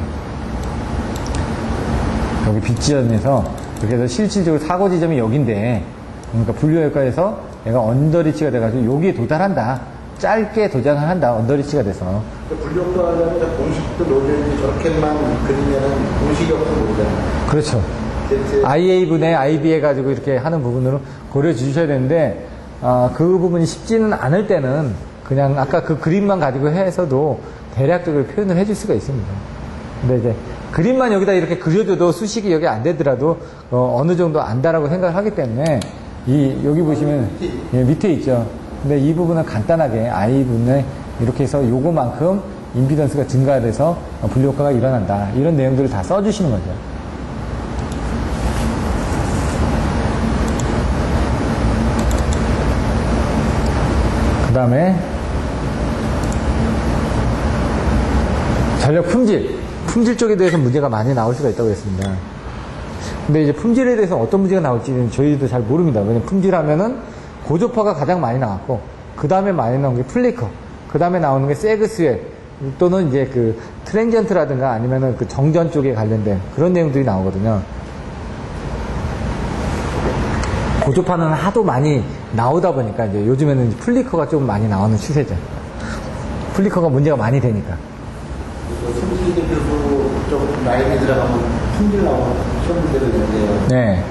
여기 빗지점에서, 이렇게 해서 실질적으로 사고 지점이 여긴데, 그러니까 분류효과에서 얘가 언더리치가 돼가지고 여기에 도달한다. 짧게 도장을 한다. 언더리치가 돼서. 분류가는 공식도 놓여있는데 저렇게만 그리면은 공식이 없으면 모르잖아요. 그렇죠. IA분의 IB 해가지고 이렇게 하는 부분으로 고려해 주셔야 되는데, 그 부분이 쉽지는 않을 때는 그냥 아까 그 그림만 가지고 해서도 대략적으로 표현을 해줄 수가 있습니다. 근데 이제 그림만 여기다 이렇게 그려줘도 수식이 여기 안 되더라도 어느 정도 안다라고 생각을 하기 때문에 여기 보시면 밑에 있죠. 근데 이 부분은 간단하게 I분의 이렇게 해서 요거만큼 임피던스가 증가돼서 분류효과가 일어난다. 이런 내용들을 다 써주시는 거죠. 그 다음에 전력 품질 쪽에 대해서 문제가 많이 나올 수가 있다고 했습니다. 근데 이제 품질에 대해서 어떤 문제가 나올지는 저희도 잘 모릅니다. 왜냐면 품질 하면은 고조파가 가장 많이 나왔고, 그 다음에 많이 나온 게 플리커, 그 다음에 나오는 게 세그스웰, 또는 이제 그 트랜지언트라든가 아니면은 그 정전 쪽에 관련된 그런 내용들이 나오거든요. 고조파는 하도 많이 나오다 보니까 이제 요즘에는 플리커가 좀 많이 나오는 추세죠. 플리커가 문제가 많이 되니까. 품질이 그리고 좀 라인에 들어가면 품질 나오는 시험 문제를 내는데요. 네.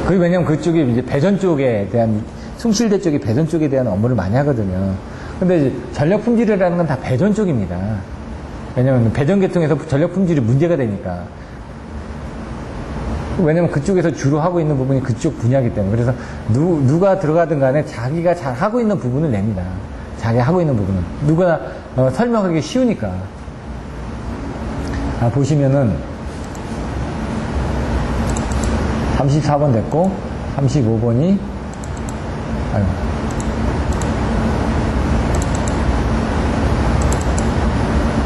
그게 왜냐면 그쪽이 이제 배전 쪽에 대한, 숭실대 쪽이 배전 쪽에 대한 업무를 많이 하거든요. 근데 이제 전력 품질이라는 건 다 배전 쪽입니다. 왜냐면 배전 계통에서 전력 품질이 문제가 되니까. 왜냐면 그쪽에서 주로 하고 있는 부분이 그쪽 분야이기 때문에. 그래서 누가 들어가든 간에 자기가 잘 하고 있는 부분을 냅니다. 자기 하고 있는 부분은. 누구나 설명하기 쉬우니까. 보시면은 34번 됐고 35번이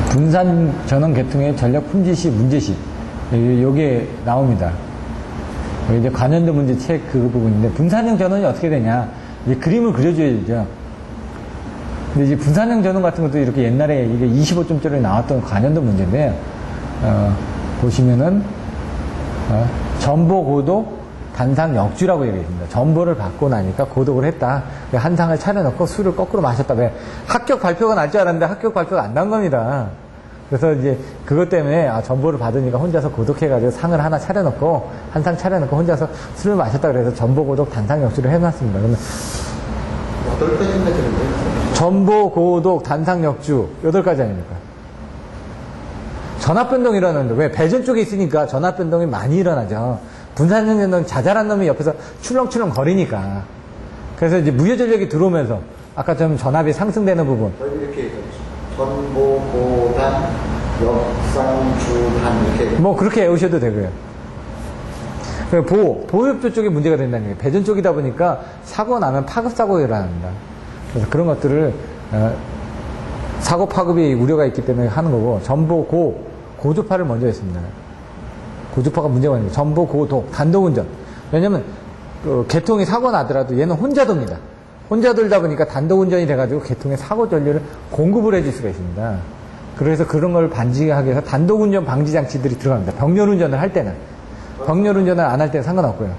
분산 전원 계통의 전력 품질 시 문제시, 여기에 나옵니다. 여기 이제 관연도 문제 책 그 부분인데, 분산형 전원이 어떻게 되냐, 이제 그림을 그려줘야죠. 근데 이제 분산형 전원 같은 것도 이렇게 옛날에 이게 25점짜리 나왔던 관연도 문제인데요. 보시면은 전보 고독 단상 역주라고 얘기했습니다. 전보를 받고 나니까 고독을 했다. 한 상을 차려놓고 술을 거꾸로 마셨다. 왜? 합격 발표가 날 줄 알았는데 합격 발표가 안 난 겁니다. 그래서 이제 그것 때문에 전보를 받으니까 혼자서 고독해가지고 상을 하나 차려놓고, 한 상 차려놓고 혼자서 술을 마셨다 그래서 전보 고독 단상 역주를 해놨습니다. 그러면 8가지나 되는데 전보 고독 단상 역주 8가지 아닙니까? 전압변동이 일어나는데, 왜? 배전 쪽에 있으니까 전압변동이 많이 일어나죠. 분산형 전원 자잘한 놈이 옆에서 출렁출렁 거리니까. 그래서 이제 무효전력이 들어오면서 아까처럼 전압이 상승되는 부분. 저희 이렇게 전보, 고단, 역상, 주단 이렇게 뭐 그렇게 외우셔도 되고요. 보호협조 쪽에 문제가 된다는 얘기예요. 배전 쪽이다 보니까 사고 나면 파급사고가 일어납니다. 그래서 그런 것들을 사고 파급이 우려가 있기 때문에 하는 거고, 전보 고조파를 먼저 했습니다. 고조파가 문제가 있는 거예요. 전보 고독 단독운전. 왜냐면 개통이 사고 나더라도 얘는 혼자 돕니다. 혼자 돌다 보니까 단독운전이 돼가지고 개통의 사고 전류를 공급을 해줄 수가 있습니다. 그래서 그런 걸 반지하기 위해서 단독운전 방지 장치들이 들어갑니다. 병렬운전을 할 때는. 병렬운전을 안 할 때는 상관없고요.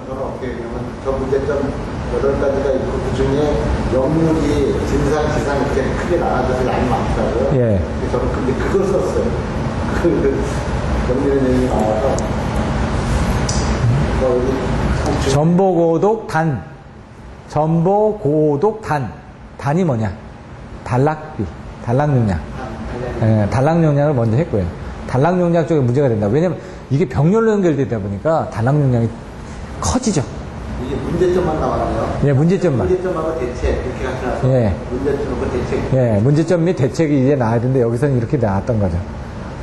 저는 어떻게 되냐면 저 문제점 8가지가 있고 그 중에 역류기 진상, 지상 이렇게 크게 나눠져서 양이 많더라고요. 예. 저는 근데 그걸 썼어요. 역류의 내용이 나와서 전보고독 단. 전보고독 단. 단이 뭐냐? 단락비. 단락용량. 단락용량을 먼저 했고요. 단락용량 쪽에 문제가 된다. 왜냐면 이게 병렬로 연결되다 보니까 단락용량이 커지죠. 이게 문제점만 나왔네요. 예, 문제점만. 문제점하고 대책 이렇게 같이 나와서 예. 문제점하고 대책. 예, 문제점 및 대책이 이제 나와야 되는데 여기서는 이렇게 나왔던 거죠.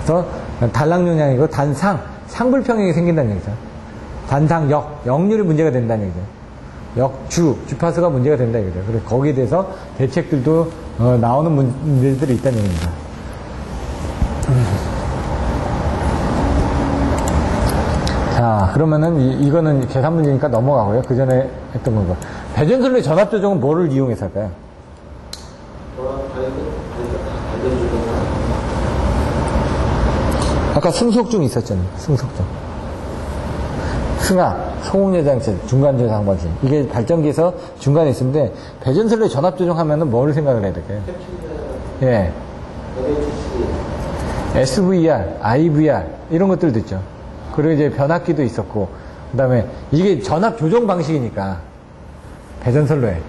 그래서 단락용량이고 단상, 상불평형이 생긴다는 얘기죠. 단상 역률이 문제가 된다는 얘기죠. 주파수가 문제가 된다 이거죠. 그래서 거기에 대해서 대책들도 나오는 문제들이 있다는 얘기입니다. 자, 그러면은 이거는 계산 문제니까 넘어가고요. 그 전에 했던 거고. 배전선로의 전압 조정은 뭐를 이용해서 할까요? 아까 승속중 있었잖아요. 승속중. 승하, 소음여장체, 중간저장 상반신. 이게 발전기에서 중간에 있는데, 배전선로의 전압 조정하면은 뭘 생각을 해야 될까요? 예. SVR, IVR, 이런 것들도 있죠. 그리고 이제 변압기도 있었고, 그 다음에 이게 전압 조정 방식이니까, 배전선로에.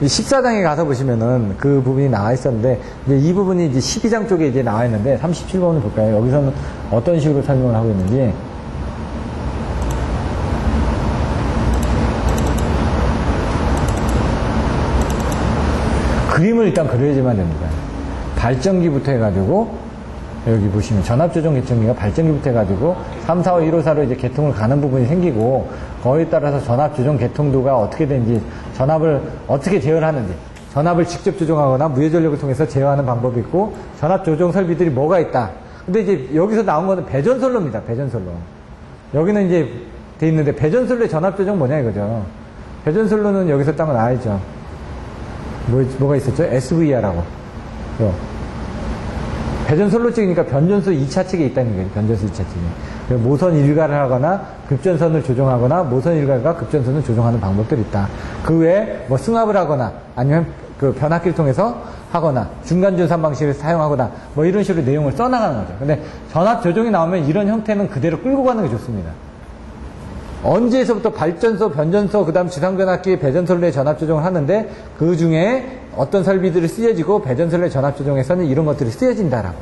이 14장에 가서 보시면은 그 부분이 나와 있었는데, 이제 이 부분이 이제 12장 쪽에 이제 나와 있는데, 37번을 볼까요? 여기서는 어떤 식으로 설명을 하고 있는지. 그림을 일단 그려야지만 됩니다. 발전기부터 해가지고, 여기 보시면 전압조정 개통기가 발전기부터 해가지고 3, 4, 5, 1, 5, 4로 이제 개통을 가는 부분이 생기고, 거기에 따라서 전압조정 개통도가 어떻게 되는지, 전압을 어떻게 제어하는지, 전압을 직접 조정하거나 무해전력을 통해서 제어하는 방법이 있고, 전압조정 설비들이 뭐가 있다. 근데 이제 여기서 나온 거는 배전선로입니다. 배전선로. 여기는 이제 돼 있는데, 배전선로의 전압조정 뭐냐 이거죠. 배전선로는 여기서 딱 나와있죠. 뭐가 있었죠? SVR하고. 배전선로 측이니까 변전소 2차 측에 있다는 거예요. 변전소 2차 측에. 모선 일가를 하거나 급전선을 조정하거나 모선 일가가 급전선을 조정하는 방법들이 있다. 그 외에 뭐 승합을 하거나 아니면 그 변압기를 통해서 하거나 중간 전산 방식을 사용하거나 뭐 이런 식으로 내용을 써나가는 거죠. 근데 전압 조정이 나오면 이런 형태는 그대로 끌고 가는 게 좋습니다. 언제에서부터 발전소, 변전소, 그 다음 지상변압기, 배전선로의 전압 조정을 하는데, 그 중에 어떤 설비들이 쓰여지고 배전선로의 전압 조정에서는 이런 것들이 쓰여진다라고.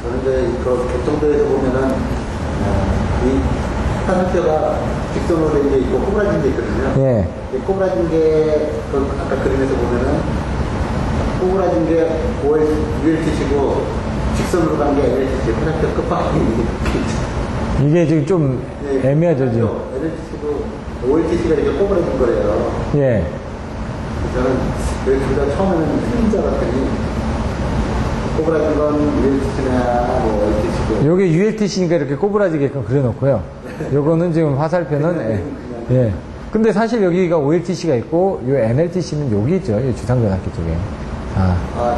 그런데 그 개통도에서 보면은 이 화살표가 직선으로 이제 있고 꼬부라진 게 있거든요. 예. 이 꼬부라진 게 아까 그림에서 보면은 꼬부라진 게 ULTC고 직선으로 간 게 LLTC 화살표 끝방이 이게 지금 좀 네, 애매하죠, 지금. LLTC도 OLTC가 이렇게 꼬부라진 거래요. 예. 저는 여기 둘 다 처음에는 틀린 줄 알았더니 꼬부라진 건 ULTC나 뭐 OLTC고. 요게 ULTC니까 이렇게 꼬부라지게끔 그려놓고요. 요거는 지금 화살표는 예. 근데 사실 여기가 OLTC가 있고 요 NLTC는 여기 있죠. 이 주상전압기 쪽에.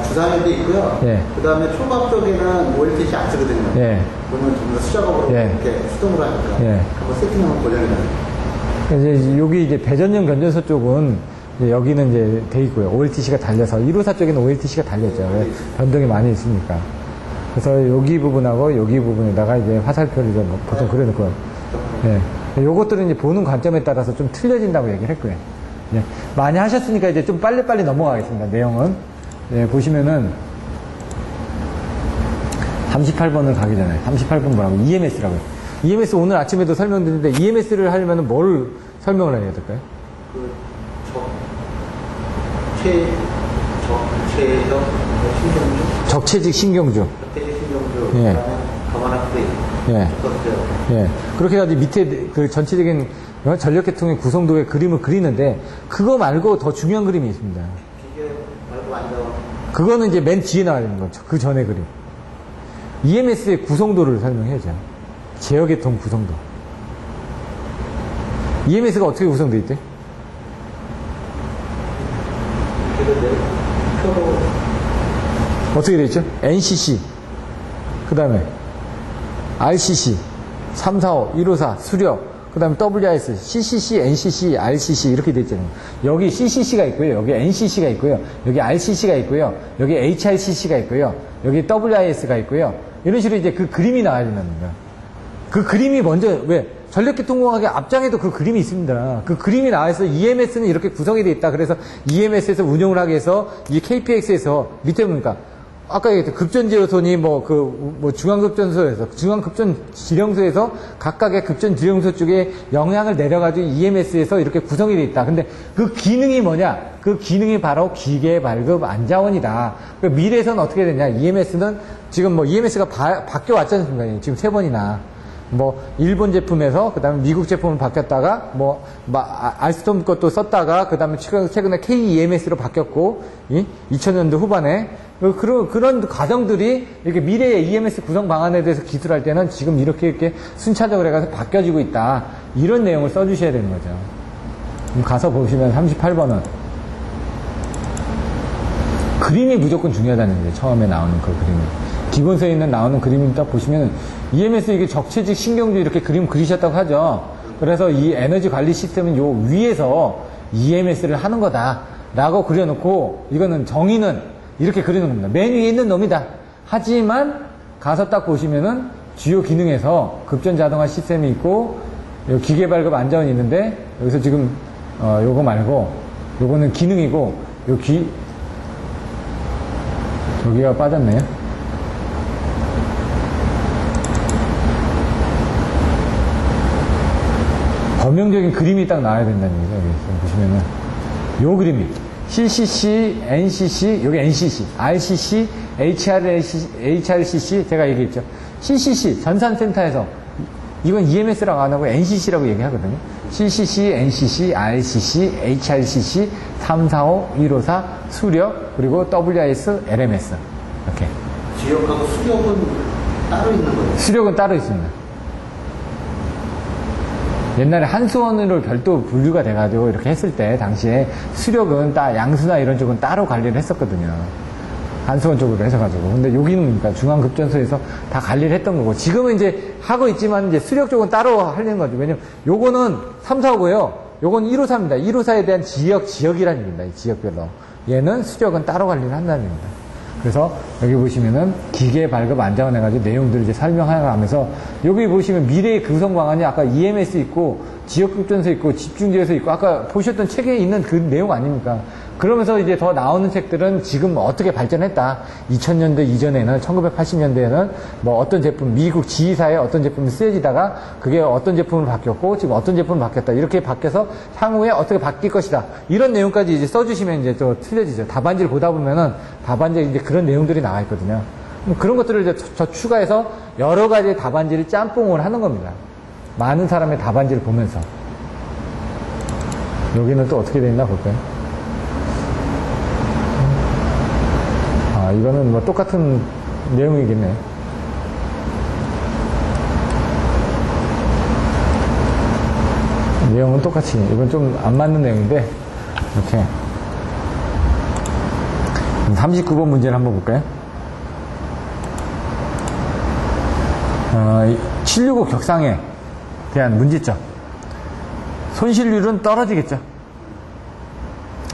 주상에도 있고요. 예. 그 다음에 초밥 쪽에는 OLTC 안 쓰거든요. 예. 그러면 좀 더 수작업으로 예. 이렇게 수동으로 하니까. 예. 한번 세팅하면 고정이 나요. 이제 여기 이제 배전용 변전소 쪽은 이제 여기는 이제 돼 있고요. OLTC가 달려서 1호사 쪽에는 OLTC가 달렸죠. 왜? 변동이 많이 있으니까. 그래서 여기 부분하고 여기 부분에다가 이제 화살표를 좀 보통 그려놓고요. 예. 요것들은 이제 보는 관점에 따라서 좀 틀려진다고 얘기를 했고요. 예. 많이 하셨으니까 이제 좀 빨리빨리 넘어가겠습니다. 내용은. 예, 보시면은 38번을 가기 전에 38번 뭐라고? EMS라고요. EMS 오늘 아침에도 설명드렸는데 EMS를 하려면 뭘 설명을 해야 될까요? 적체적 신경주. 예. 예. 예. 그렇게 해가지고 밑에 그 전체적인 전력계통의 구성도의 그림을 그리는데, 그거 말고 더 중요한 그림이 있습니다. 그거는 이제 맨 뒤에 나와야 되는 거죠. 그 전에 그림. EMS의 구성도를 설명해야죠. 제어계통 구성도. EMS가 어떻게 구성되어 있대? 어떻게 되어 있죠? NCC, 그 다음에 RCC, 345, 154, 수력, 그 다음에 WIS, CCC, NCC, RCC 이렇게 되어 있잖아요. 여기 CCC가 있고요. 여기 NCC가 있고요. 여기 RCC가 있고요. 여기 HRCC가 있고요. 여기 WIS가 있고요. 이런 식으로 이제 그 그림이 나와야 된다는 거예요. 그 그림이 먼저, 왜? 전력계통공학의 앞장에도 그 그림이 있습니다. 그 그림이 나와서 EMS는 이렇게 구성이 되어 있다. 그래서 EMS에서 운영을 하기 위해서 이 KPX에서 밑에 보니까 아까 얘기했던 급전지효선이 중앙급전소에서, 중앙급전지령소에서 각각의 급전지령소 쪽에 영향을 내려가지고 EMS에서 이렇게 구성이 되어 있다. 근데 그 기능이 뭐냐? 그 기능이 바로 기계 발급 안자원이다. 그러니까 미래에서는 어떻게 되냐? EMS는 지금 EMS가 바뀌어 왔지 않습니까? 지금 3번이나. 일본 제품에서, 그 다음에 미국 제품으로 바뀌었다가, 알스톰 것도 썼다가, 그 다음에 최근에 KEMS로 바뀌었고, 2000년도 후반에, 그런 과정들이 이렇게 미래의 EMS 구성 방안에 대해서 기술할 때는 지금 이렇게 순차적으로 해가서 바뀌어지고 있다. 이런 내용을 써주셔야 되는 거죠. 그럼 가서 보시면 38번은 그림이 무조건 중요하다는 게 처음에 나오는 그 그림이. 기본서에 있는 나오는 그림을 딱 보시면 EMS 이게 적체직 신경주 이렇게 그림 그리셨다고 하죠. 그래서 이 에너지 관리 시스템은 요 위에서 EMS를 하는 거다 라고 그려놓고 이거는 정의는 이렇게 그리는 겁니다. 맨 위에 있는 놈이다. 하지만 가서 딱 보시면은 주요 기능에서 급전 자동화 시스템이 있고 기계 발급 안전이 있는데 여기서 지금 요거 말고 요거는 기능이고 여기가 빠졌네요. 범용적인 그림이 딱 나와야 된다는 얘기죠. 여기 보시면은 요 그림이 CCC, NCC, 여기 NCC, RCC, HRCC 제가 얘기했죠. CCC 전산센터에서 이건 EMS라고 안 하고 NCC라고 얘기하거든요. CCC, NCC, RCC, HRCC, 345, 154, 수력, 그리고 WIS, LMS. 이렇게. 지역하고 수력은 따로 있는 거예요? 수력은 따로 있습니다. 옛날에 한수원으로 별도 분류가 돼가지고 이렇게 했을 때 당시에 수력은 양수나 이런 쪽은 따로 관리를 했었거든요. 한수원 쪽으로 해서가지고. 근데 여기는 그러니까 중앙급전소에서 다 관리를 했던 거고, 지금은 이제 하고 있지만 이제 수력 쪽은 따로 하려는 거죠. 왜냐면 요거는 345고요. 요건 154입니다. 154에 대한 지역이라는 얘기입니다. 이 지역별로. 얘는 수력은 따로 관리를 한다는 얘기입니다. 그래서 여기 보시면은 기계 발급 안정화 해가지고 내용들을 이제 설명하면서 여기 보시면 미래의 구성 방안이 아까 EMS 있고 지역급전소 있고 집중지에서 있고 아까 보셨던 책에 있는 그 내용 아닙니까? 그러면서 이제 더 나오는 책들은 지금 어떻게 발전했다. 2000년대 이전에는 1980년대에는 뭐 어떤 제품 미국 지휘사에 어떤 제품이 쓰여지다가 그게 어떤 제품으로 바뀌었고 지금 어떤 제품으로 바뀌었다. 이렇게 바뀌어서 향후에 어떻게 바뀔 것이다. 이런 내용까지 이제 써주시면 이제 또 틀려지죠. 답안지를 보다 보면은 답안지에 이제 그런 내용들이 나와 있거든요. 그런 것들을 이제 저 추가해서 여러 가지 답안지를 짬뽕을 하는 겁니다. 많은 사람의 답안지를 보면서. 여기는 또 어떻게 되어 있나 볼까요? 이거는 뭐 똑같은 내용이겠네. 내용은 똑같이. 이건 좀 안 맞는 내용인데, 이렇게. 39번 문제를 한번 볼까요? 765 격상에 대한 문제점. 손실률은 떨어지겠죠.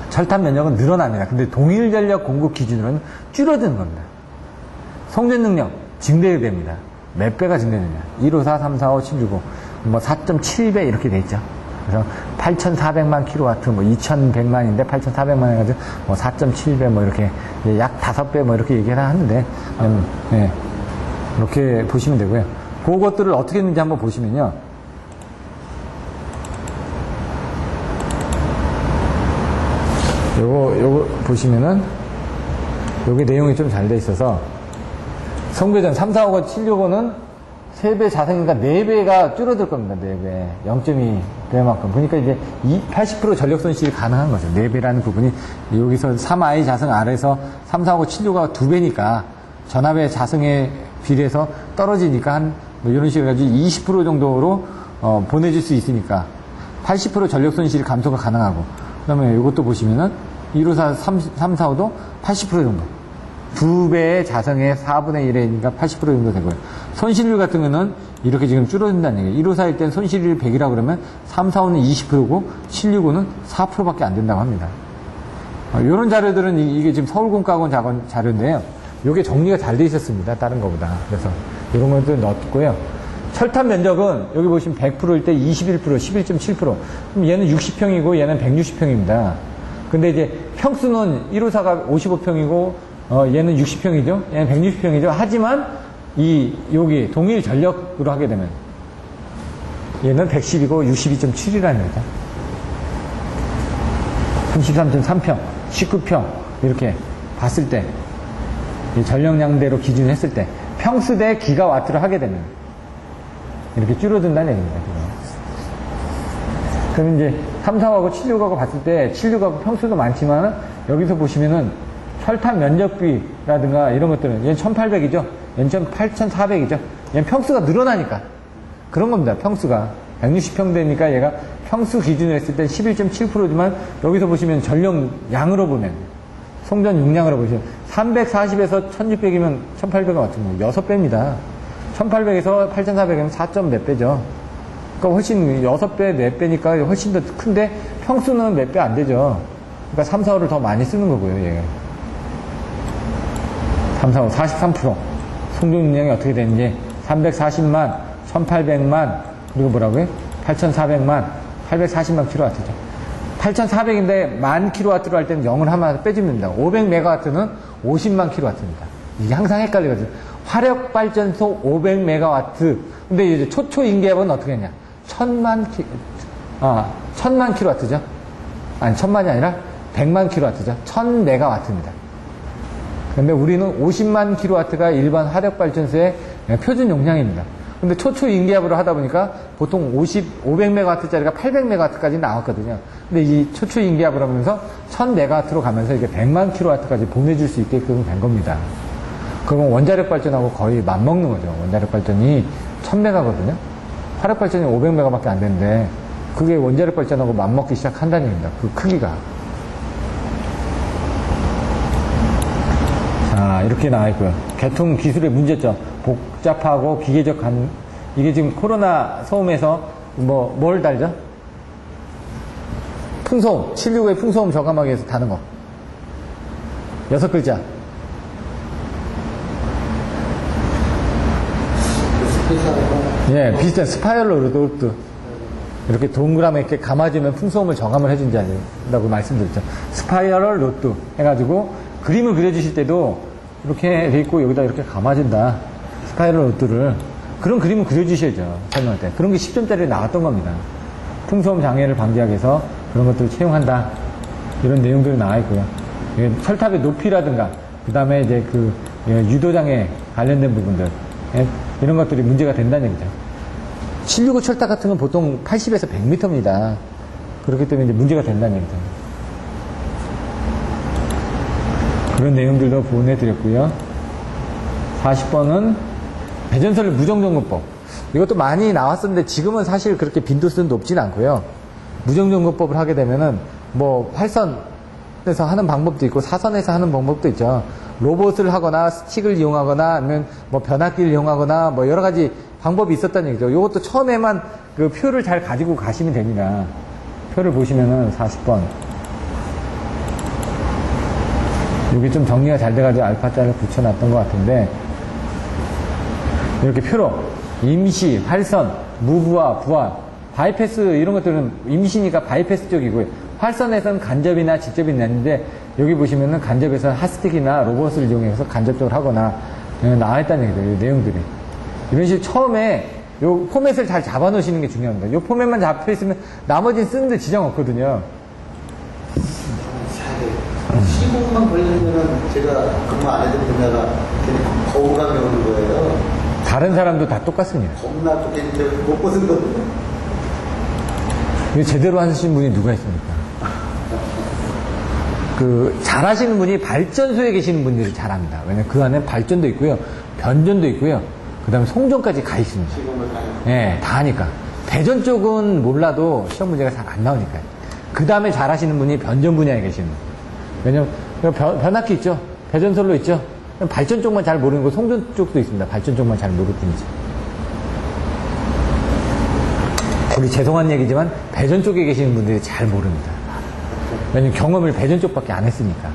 철탑 면적은 늘어납니다. 근데 동일 전력 공급 기준으로는 줄어드는 겁니다. 송전 능력 증대됩니다. 몇 배가 증대되냐. 154, 345, 765, 뭐 4.7배 이렇게 돼 있죠. 그래서 8,400만 킬로와트, 뭐 2,100만인데 8,400만 해가지고 뭐 4.7배 뭐 이렇게 약 5배 뭐 이렇게 얘기를 하는데, 네, 이렇게 보시면 되고요. 그것들을 어떻게 했는지 한번 보시면요. 요거 보시면은, 요게 내용이 좀 잘 돼 있어서, 성배전 345과 765는 3배 자생이니까 4배가 줄어들 겁니다. 4배. 0.2배만큼. 그러니까 이제 80% 전력 손실이 가능한 거죠. 4배라는 부분이, 여기서 3i 자승 아래에서 345, 765가 2배니까, 전압의 자승에 비례해서 떨어지니까 뭐 이런 식으로 해가지고 20% 정도로, 보내줄 수 있으니까, 80% 전력 손실이 감소가 가능하고, 그 다음에 이것도 보시면은 154, 345도 80% 정도. 2배의 자성의 4분의 1이니까 80% 정도 되고요. 손실률 같은 거는 이렇게 지금 줄어든다는 얘기예요. 154일 땐 손실률 100이라고 그러면 345는 20%고 765는 4%밖에 안 된다고 합니다. 이런 자료들은 이게 지금 서울공과학원 자료인데요. 이게 정리가 잘 돼 있었습니다. 다른 거보다. 그래서 이런 것도 넣었고요. 철탑 면적은 여기 보시면 100%일 때 21%, 11.7%. 그럼 얘는 60평이고 얘는 160평입니다. 근데 이제 평수는 154가 55평이고 얘는 60평이죠. 얘는 160평이죠. 하지만 여기 동일 전력으로 하게 되면 얘는 110이고 62.7이라는 거죠. 33.3평, 19평 이렇게 봤을 때 이 전력량대로 기준했을 때 평수 대 기가와트를 하게 되면 이렇게 줄어든다는 얘기입니다. 그럼 이제 345하고 765하고 봤을 때 765하고 평수도 많지만 여기서 보시면은 철탑 면적비라든가 이런 것들은 얘는 1800이죠. 얘는 8400이죠. 얘는 평수가 늘어나니까 그런 겁니다. 평수가 160평대니까 얘가 평수 기준으로 했을 때 11.7%지만 여기서 보시면 전력 양으로 보면 송전 용량으로 보시면 340에서 1600이면 1800은 같은 거 6배입니다. 1800에서 8400이면 4점 몇 배죠. 그러니까 훨씬 6배, 4배니까 훨씬 더 큰데 평수는 몇 배 안 되죠. 그러니까 3, 4호를 더 많이 쓰는 거고요, 얘가. 3, 4호 43%. 송전 용량이 어떻게 되는지 340만, 1800만, 그리고 뭐라고요? 8400만, 840만 킬로와트죠. 8400인데 10,000 킬로와트로 할 때는 0을 하나 빼주면 됩니다. 500메가와트는 50만 킬로와트입니다. 이게 항상 헷갈리거든요. 화력발전소 500메가와트. 근데 이제 초초인계압은 어떻게 했냐? 1000만 킬로와트죠. 아니, 1000만이 아니라 100만 킬로와트죠. 1000메가와트입니다. 근데 우리는 50만 킬로와트가 일반 화력발전소의 표준 용량입니다. 근데 초초인계압으로 하다 보니까 보통 500메가와트짜리가 800메가와트까지 나왔거든요. 근데 이 초초인계압을 하면서 1000메가와트로 가면서 이게 100만 킬로와트까지 보내줄 수 있게끔 된 겁니다. 그건 원자력 발전하고 거의 맞먹는 거죠. 원자력 발전이 1000메가거든요. 화력 발전이 500메가밖에 안 되는데 그게 원자력 발전하고 맞먹기 시작한다는 얘기입니다. 그 크기가. 자, 이렇게 나와 있고요. 개통 기술의 문제점. 복잡하고 기계적 이게 지금 코로나 소음에서 뭘 달죠? 풍소음. 765의 풍소음 저감하기 위해서 다는 거. 6글자. 예, 비슷한 스파이럴 로드. 이렇게 동그라미 이렇게 감아주면 풍소음을 저감을 해준다고 말씀드렸죠. 스파이럴 로드 해가지고 그림을 그려주실 때도 이렇게 돼 있고 여기다 이렇게 감아준다. 스파이럴 로드를. 그런 그림을 그려주셔야죠. 설명할 때. 그런 게 10점짜리 나왔던 겁니다. 풍소음 장애를 방지하기 위해서 그런 것들을 채용한다. 이런 내용들이 나와 있고요. 철탑의 높이라든가, 그 다음에 이제 유도장애 관련된 부분들. 예? 이런 것들이 문제가 된다는 얘기죠. 765 철탑 같은 건 보통 80에서 100m입니다. 그렇기 때문에 이제 문제가 된다는 얘기죠. 그런 내용들도 보내드렸고요. 40번은 배전설의 무정점검법. 이것도 많이 나왔었는데 지금은 사실 그렇게 빈도수는 높진 않고요. 무정점검법을 하게 되면은 활선에서 하는 방법도 있고 사선에서 하는 방법도 있죠. 로봇을 하거나 스틱을 이용하거나 아니면 변압기를 이용하거나 여러 가지 방법이 있었다는 얘기죠. 이것도 처음에만 그 표를 잘 가지고 가시면 됩니다. 표를 보시면은 40번. 여기 좀 정리가 잘 돼가지고 알파자를 붙여놨던 것 같은데, 이렇게 표로 임시, 활선, 무부하, 부하, 바이패스 이런 것들은 임시니까 바이패스 쪽이고요. 활선에서는 간접이나 직접이 있는데 여기 보시면은 간접에서는 핫스틱이나 로봇을 이용해서 간접적으로 하거나 나와 있다는 얘기죠. 이 내용들이. 이런 식으로 처음에 요 포맷을 잘 잡아 놓으시는 게 중요합니다. 요 포맷만 잡혀 있으면 나머지는 쓰는데 지장 없거든요. 시공만 걸리면은 제가 근무 안 해도 분야가 괜히 거부감이 오는 거예요. 다른 사람도 다 똑같습니다. 겁나 또 괜히 못 벗은 거거든요. 이거 제대로 하시는 분이 누가 있습니까? 잘하시는 분이 발전소에 계시는 분들이 잘합니다. 왜냐면 그 안에 발전도 있고요, 변전도 있고요, 그 다음에 송전까지 가 있습니다. 예, 다 하니까. 배전 쪽은 몰라도 시험 문제가 잘 안 나오니까요. 그 다음에 잘하시는 분이 변전 분야에 계시는 분이에요. 왜냐면 변압기 있죠, 배전설로 있죠. 발전 쪽만 잘 모르는 거, 송전 쪽도 있습니다. 발전 쪽만 잘 모를 뿐이지. 우리 죄송한 얘기지만 배전 쪽에 계시는 분들이 잘 모릅니다. 왜냐면 경험을 배전 쪽밖에 안 했으니까.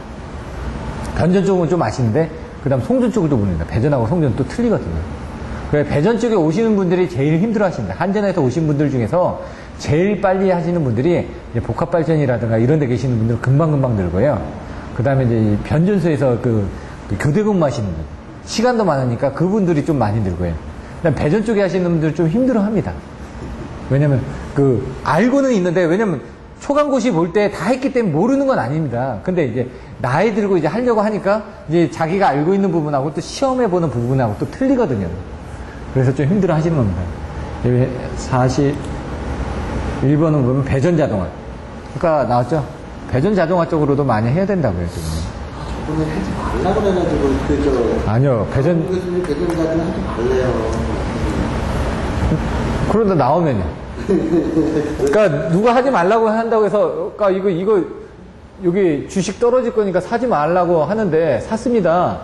변전 쪽은 좀 아시는데 그 다음 송전 쪽을 또 모릅니다. 배전하고 송전은 또 틀리거든요. 그래서 배전 쪽에 오시는 분들이 제일 힘들어 하십니다. 한전에서 오신 분들 중에서 제일 빨리 하시는 분들이 이제 복합발전이라든가 이런 데 계시는 분들은 금방금방 늘고요. 그 다음에 이제 이 변전소에서 교대 근무하시는 분, 시간도 많으니까 그분들이 좀 많이 늘고요. 그다음 배전 쪽에 하시는 분들은 좀 힘들어 합니다. 왜냐면 알고는 있는데, 왜냐면 초강고시 볼 때 다 했기 때문에 모르는 건 아닙니다. 근데 이제 나이 들고 이제 하려고 하니까 이제 자기가 알고 있는 부분하고 또 시험해 보는 부분하고 또 틀리거든요. 그래서 좀 힘들어 하시는 겁니다. 41번은 보면 배전 자동화. 아까 나왔죠? 배전 자동화 쪽으로도 많이 해야 된다고요, 지금. 저번에 하지 말라고 그래가지고, 아니요, 배전 자동화 하지 말래요. 그러다 나오면요. 그러니까 누가 하지 말라고 한다고 해서 그러니까 이거 여기 주식 떨어질 거니까 사지 말라고 하는데 샀습니다.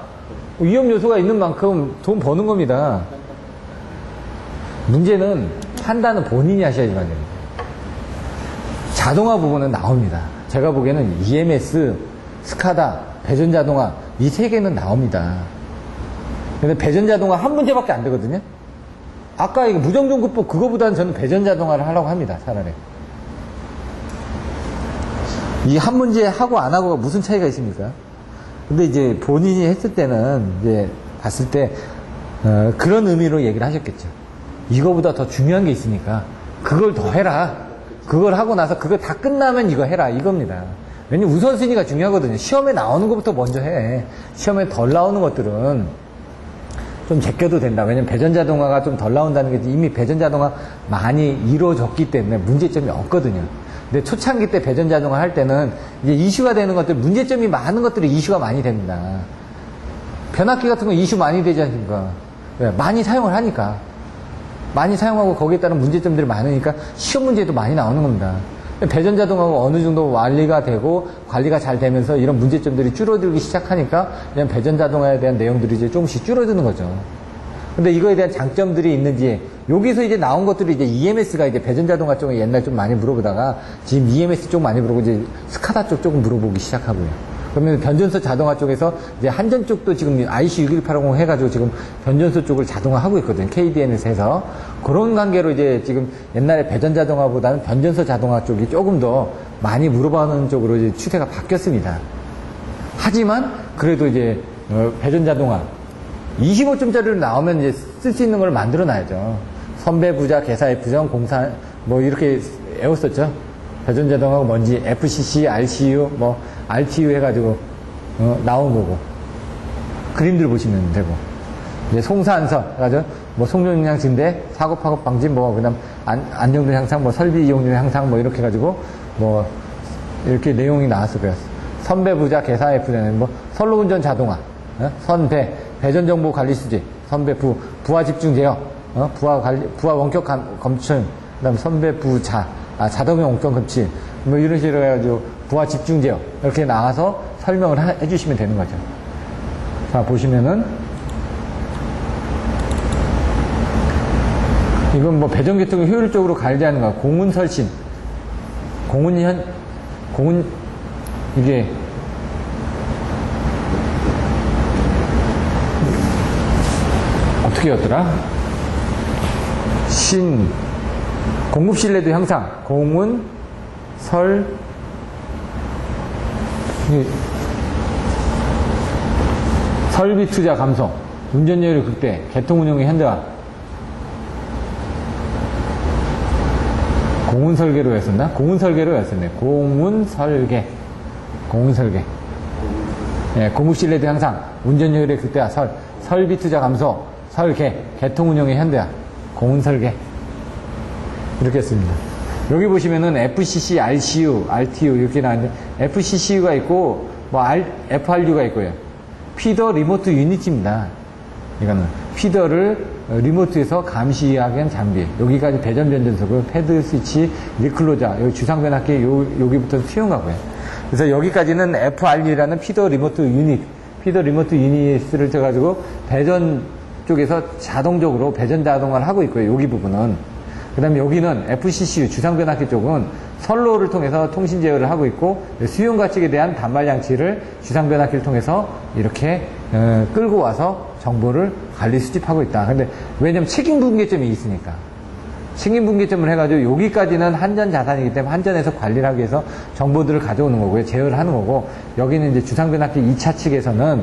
위험 요소가 있는 만큼 돈 버는 겁니다. 문제는 판단은 본인이 하셔야지만 됩니다. 자동화 부분은 나옵니다. 제가 보기에는 EMS, 스카다, 배전자동화 이 세 개는 나옵니다. 근데 배전자동화 한 문제밖에 안 되거든요. 아까 이거 무정종급법 그거보다는 저는 배전자동화를 하려고 합니다. 차라리. 이 한 문제 하고 안 하고가 무슨 차이가 있습니까? 근데 이제 본인이 했을 때는 이제 봤을 때 그런 의미로 얘기를 하셨겠죠. 이거보다 더 중요한 게 있으니까 그걸 더 해라. 그걸 하고 나서 그거 다 끝나면 이거 해라 이겁니다. 왜냐면 우선순위가 중요하거든요. 시험에 나오는 것부터 먼저 해. 시험에 덜 나오는 것들은 좀 제껴도 된다. 왜냐면 배전자동화가 좀 덜 나온다는 게 이미 배전자동화 많이 이루어졌기 때문에 문제점이 없거든요. 근데 초창기 때 배전자동화 할 때는 이제 이슈가 되는 것들, 문제점이 많은 것들이 이슈가 많이 됩니다. 변압기 같은 거 이슈 많이 되지 않습니까? 왜? 많이 사용을 하니까. 많이 사용하고 거기에 따른 문제점들이 많으니까 시험 문제도 많이 나오는 겁니다. 배전자동화가 어느 정도 완리가 되고 관리가 잘 되면서 이런 문제점들이 줄어들기 시작하니까 그냥 배전자동화에 대한 내용들이 이제 조금씩 줄어드는 거죠. 근데 이거에 대한 장점들이 있는지 여기서 이제 나온 것들이 이제 EMS가 이제 배전자동화 쪽에 옛날 좀 많이 물어보다가 지금 EMS 쪽 많이 물어보고 이제 스카다 쪽 조금 물어보기 시작하고요. 그러면 변전소 자동화 쪽에서 이제 한전 쪽도 지금 IC61850 해가지고 지금 변전소 쪽을 자동화하고 있거든요. KDN에서 해서. 그런 관계로 이제 지금 옛날에 배전 자동화보다는 변전소 자동화 쪽이 조금 더 많이 물어보는 쪽으로 이제 추세가 바뀌었습니다. 하지만 그래도 이제 배전 자동화 25점짜리로 나오면 이제 쓸 수 있는 걸 만들어 놔야죠. 선배 부자, 개사 F전, 공사 뭐 이렇게 애웠었죠. 배전 자동화가 뭔지 FCC, RCU, 뭐 RTU 해가지고 나온 거고 그림들 보시면 되고 이제 송사안서 해가지고 뭐 송전량 증대, 사고 파급 방지, 뭐 그다음 안정도 향상, 뭐 설비 이용률 향상, 뭐 이렇게 해가지고 뭐 이렇게 내용이 나왔을 거예요. 선배 부자, 개사 F전은 뭐 선로 운전 자동화, 선배 배전 정보 관리 수지, 선배 부하 집중 제어, 부하 원격 검증, 그다음 선배 부자, 자동형 원격 검증, 뭐 이런 식으로 해가지고 부하 집중 제어 이렇게 나와서 설명을 해주시면 되는 거죠. 자 보시면은 이건 뭐 배전 계통을 효율적으로 관리하는 거, 공운 설신, 공운 이게 어떻게 였더라? 공급 신뢰도 향상, 공운, 설비 투자 감소, 운전여율 극대, 개통 운영의 현대화. 공운 설계로 했었나? 공운 설계로 했었네. 공운 설계. 예, 공급 신뢰도 향상, 운전여율의 극대화, 설비 투자 감소, 설계, 개통 운영의 현대화, 공운 설계. 이렇게 했습니다. 여기 보시면은 FCC, RCU, RTU 이렇게 나왔는데 FCCU가 있고 뭐 FRU가 있고요. 피더 리모트 유니티입니다. 이거는 피더를 리모트에서 감시하기 위한 장비. 여기까지 배전 변전소고 패드 스위치, 리클로저, 여기 주상 변압기 여기부터 수용 가고요. 그래서 여기까지는 FRU라는 피더 리모트 유닛을 써가지고 배전 쪽에서 자동적으로 배전 자동화를 하고 있고요. 여기 부분은. 그 다음에 여기는 FCCU, 주상변압기 쪽은 선로를 통해서 통신 제어를 하고 있고, 수용 가축에 대한 단말 장치를 주상변압기를 통해서 이렇게 끌고 와서 정보를 관리 수집하고 있다. 근데 왜냐면 책임 분계점이 있으니까. 책임 분계점을 해가지고 여기까지는 한전 자산이기 때문에 한전에서 관리를 하기 위해서 정보들을 가져오는 거고요. 제어를 하는 거고, 여기는 이제 주상변압기 2차 측에서는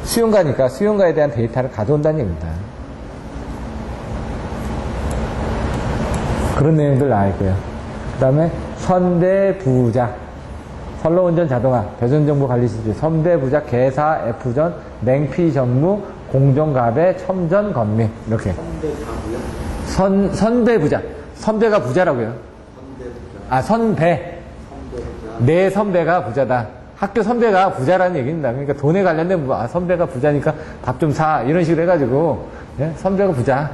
수용가니까 수용가에 대한 데이터를 가져온다는 얘기입니다. 그런 내용들 나와 있고요. 그 다음에 선대부자, 선로운전 자동화, 배전정보관리시설, 선대부자, 개사, F전, 냉피 전무, 공정가배, 첨전 건미 이렇게. 선배부자. 선배가 부자라고요. 선배. 내 선배가 부자다. 학교 선배가 부자라는 얘기입니다. 그러니까 돈에 관련된 선배가 부자니까 밥 좀 사 이런 식으로 해가지고 선배가 부자.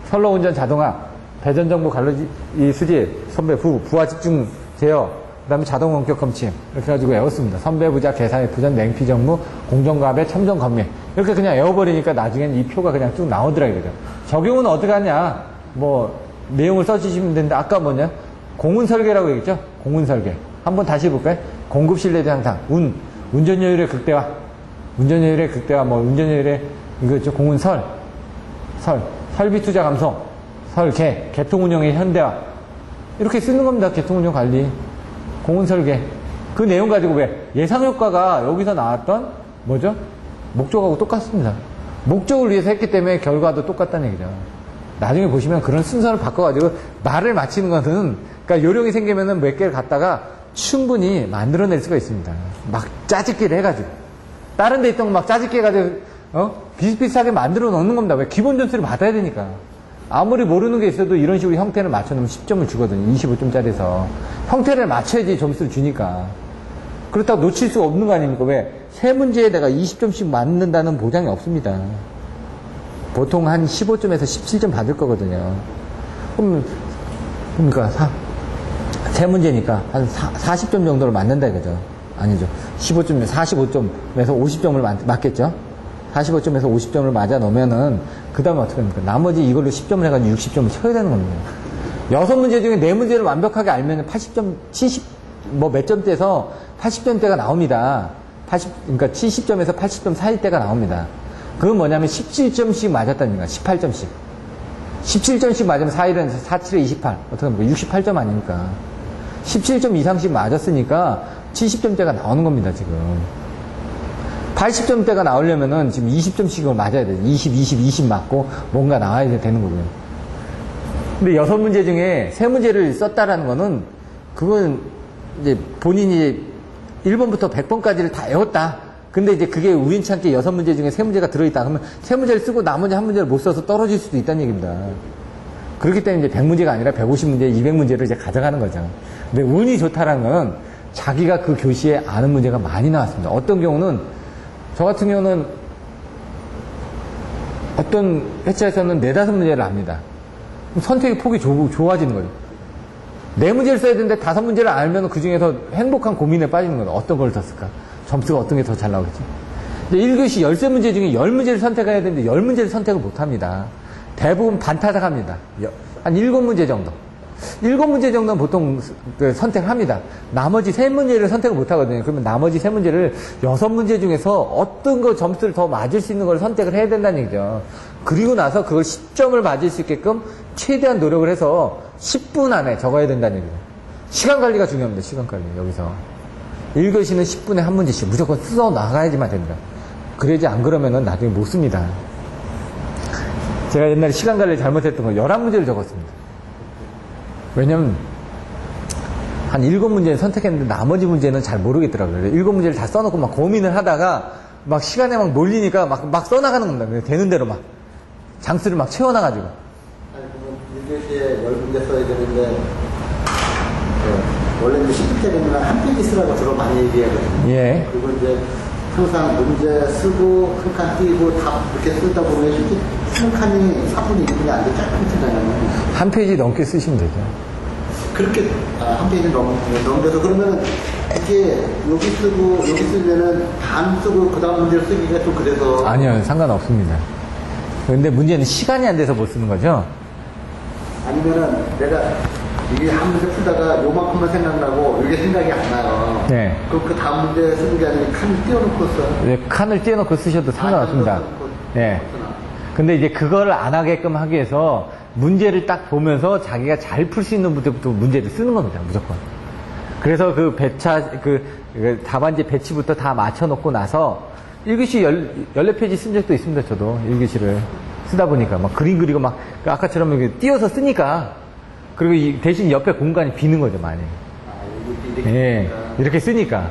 선로운전 자동화. 배전 정보 갈라지, 이 수집, 선배 부하 집중 제어, 그 다음에 자동 원격 검침. 이렇게 해가지고 외웠습니다. 선배 부자, 계산의 부전, 냉피 정무, 공정가배, 첨정 검미. 이렇게 그냥 외워버리니까 나중엔 이 표가 그냥 쭉 나오더라고요. 적용은 어떻게 하냐? 뭐, 내용을 써주시면 되는데, 아까 뭐냐? 공운 설계라고 얘기했죠? 공운 설계. 한번 다시 해볼까요? 공급 신뢰도 향상, 운전여율의 극대화. 운전여율의 극대화, 뭐, 운전여율의, 이거죠? 공운 설비 투자 감소, 개통운영의 현대화. 이렇게 쓰는 겁니다. 개통운영 관리. 공운 설계. 그 내용 가지고 왜? 예상효과가 여기서 나왔던, 뭐죠? 목적하고 똑같습니다. 목적을 위해서 했기 때문에 결과도 똑같다는 얘기죠. 나중에 보시면 그런 순서를 바꿔가지고 말을 맞히는 것은, 그러니까 요령이 생기면은 몇 개를 갖다가 충분히 만들어낼 수가 있습니다. 막 짜집기를 해가지고. 다른 데 있던 거 막 짜집기 해가지고, 비슷비슷하게 만들어 놓는 겁니다. 왜? 기본 점수를 받아야 되니까. 아무리 모르는 게 있어도 이런 식으로 형태를 맞춰놓으면 10점을 주거든요. 25점짜리에서. 형태를 맞춰야지 점수를 주니까. 그렇다고 놓칠 수가 없는 거 아닙니까? 왜? 세 문제에 내가 20점씩 맞는다는 보장이 없습니다. 보통 한 15점에서 17점 받을 거거든요. 그러니까 세 문제니까 한 40점 정도를 맞는다 이거죠. 아니죠. 15점, 45점에서 50점을 맞겠죠? 45점에서 50점을 맞아 놓으면은, 그 다음에 어떻게 합니까? 나머지 이걸로 10점을 해가지고 60점을 쳐야 되는 겁니다. 6문제 중에 4문제를 완벽하게 알면 80점, 70, 뭐 몇 점대에서 80점대가 나옵니다. 그러니까 70점에서 80점 사이 때가 나옵니다. 그건 뭐냐면 17점씩 맞았다는 거야. 18점씩. 17점씩 맞으면 4일은 4, 7에 28. 어떻게 합니까? 68점 아닙니까? 17점 이상씩 맞았으니까 70점대가 나오는 겁니다, 지금. 80점대가 나오려면은 지금 20점씩을 맞아야 돼요. 20 맞고 뭔가 나와야 되는 거고요. 근데 6문제 중에 3문제를 썼다라는 거는, 그건 이제 본인이 1번부터 100번까지를 다 외웠다. 근데 이제 그게 우연찮게 6문제 중에 3문제가 들어있다. 그러면 3문제를 쓰고 나머지 1문제를 못 써서 떨어질 수도 있다는 얘기입니다. 그렇기 때문에 이제 100문제가 아니라 150문제, 200문제를 이제 가져가는 거죠. 근데 운이 좋다라는 건 자기가 그 교시에 아는 문제가 많이 나왔습니다. 어떤 경우는, 저 같은 경우는 어떤 회차에서는 4, 5문제를 압니다. 선택의 폭이 좋아지는 거죠. 4문제를 써야 되는데 5문제를 알면 그 중에서 행복한 고민에 빠지는 거예요. 어떤 걸 더 쓸까? 점수가 어떤 게 더 잘 나오겠지? 1교시 13문제 중에 10문제를 선택해야 되는데 10문제를 선택을 못 합니다. 대부분 반타작합니다. 한 7문제 정도. 7문제 정도는 보통 선택합니다. 나머지 3문제를 선택을 못 하거든요. 그러면 나머지 3문제를 6문제 중에서 어떤 거 점수를 더 맞을 수 있는 걸 선택을 해야 된다는 얘기죠. 그리고 나서 그걸 10점을 맞을 수 있게끔 최대한 노력을 해서 10분 안에 적어야 된다는 얘기죠. 시간 관리가 중요합니다. 시간 관리. 여기서 1교시는 10분에 한 문제씩 무조건 써 나가야지만 됩니다. 그러지 안 그러면은 나중에 못 씁니다. 제가 옛날에 시간 관리를 잘못했던 거 11문제를 적었습니다. 왜냐면 한 7문제는 선택했는데 나머지 문제는 잘 모르겠더라고요. 7문제를 다 써놓고 막 고민을 하다가 막 시간에 막 몰리니까 막 써나가는 겁니다. 되는 대로 막 장수를 막 채워놔가지고. 아니, 그러면 1교시에 10문제 써야 되는데, 원래 이제 10분짜리면 한 페이지 쓰라고 주로 많이 얘기하거든요. 예. 그리고 이제 항상 문제 쓰고 한 칸 띄고 답 이렇게 쓰다 보면 실제 한 칸이 4분이 1분이 안 돼. 짧게 쓰잖아요. 한 페이지 넘게 쓰시면 되죠. 그렇게 한 페이지 넘겨서 그러면 이게 여기 쓰고 여기 쓰면은 반 쓰고 그 다음 문제를 쓰기가 좀 그래서. 아니요, 상관없습니다. 근데 문제는 시간이 안 돼서 못 쓰는 거죠. 아니면은 내가 이게 한 문제 풀다가 요만큼만 생각나고 이게 생각이 안 나요. 네. 그럼 그 다음 문제 쓰는 게 아니라 칸을 띄워놓고 써. 네, 칸을 띄워놓고 쓰셔도 상관없습니다. 네. 근데 이제 그거를 안 하게끔 하기 위해서 문제를 딱 보면서 자기가 잘 풀 수 있는 문제부터 문제를 쓰는 겁니다. 무조건. 그래서 그 답안지 배치부터 다 맞춰놓고 나서 1교시 14페이지 쓴 적도 있습니다. 저도 1교시를 쓰다 보니까 막 그림 그리고 막 아까처럼 이렇게 띄워서 쓰니까, 그리고 대신 옆에 공간이 비는 거죠, 많이. 예, 이렇게 쓰니까.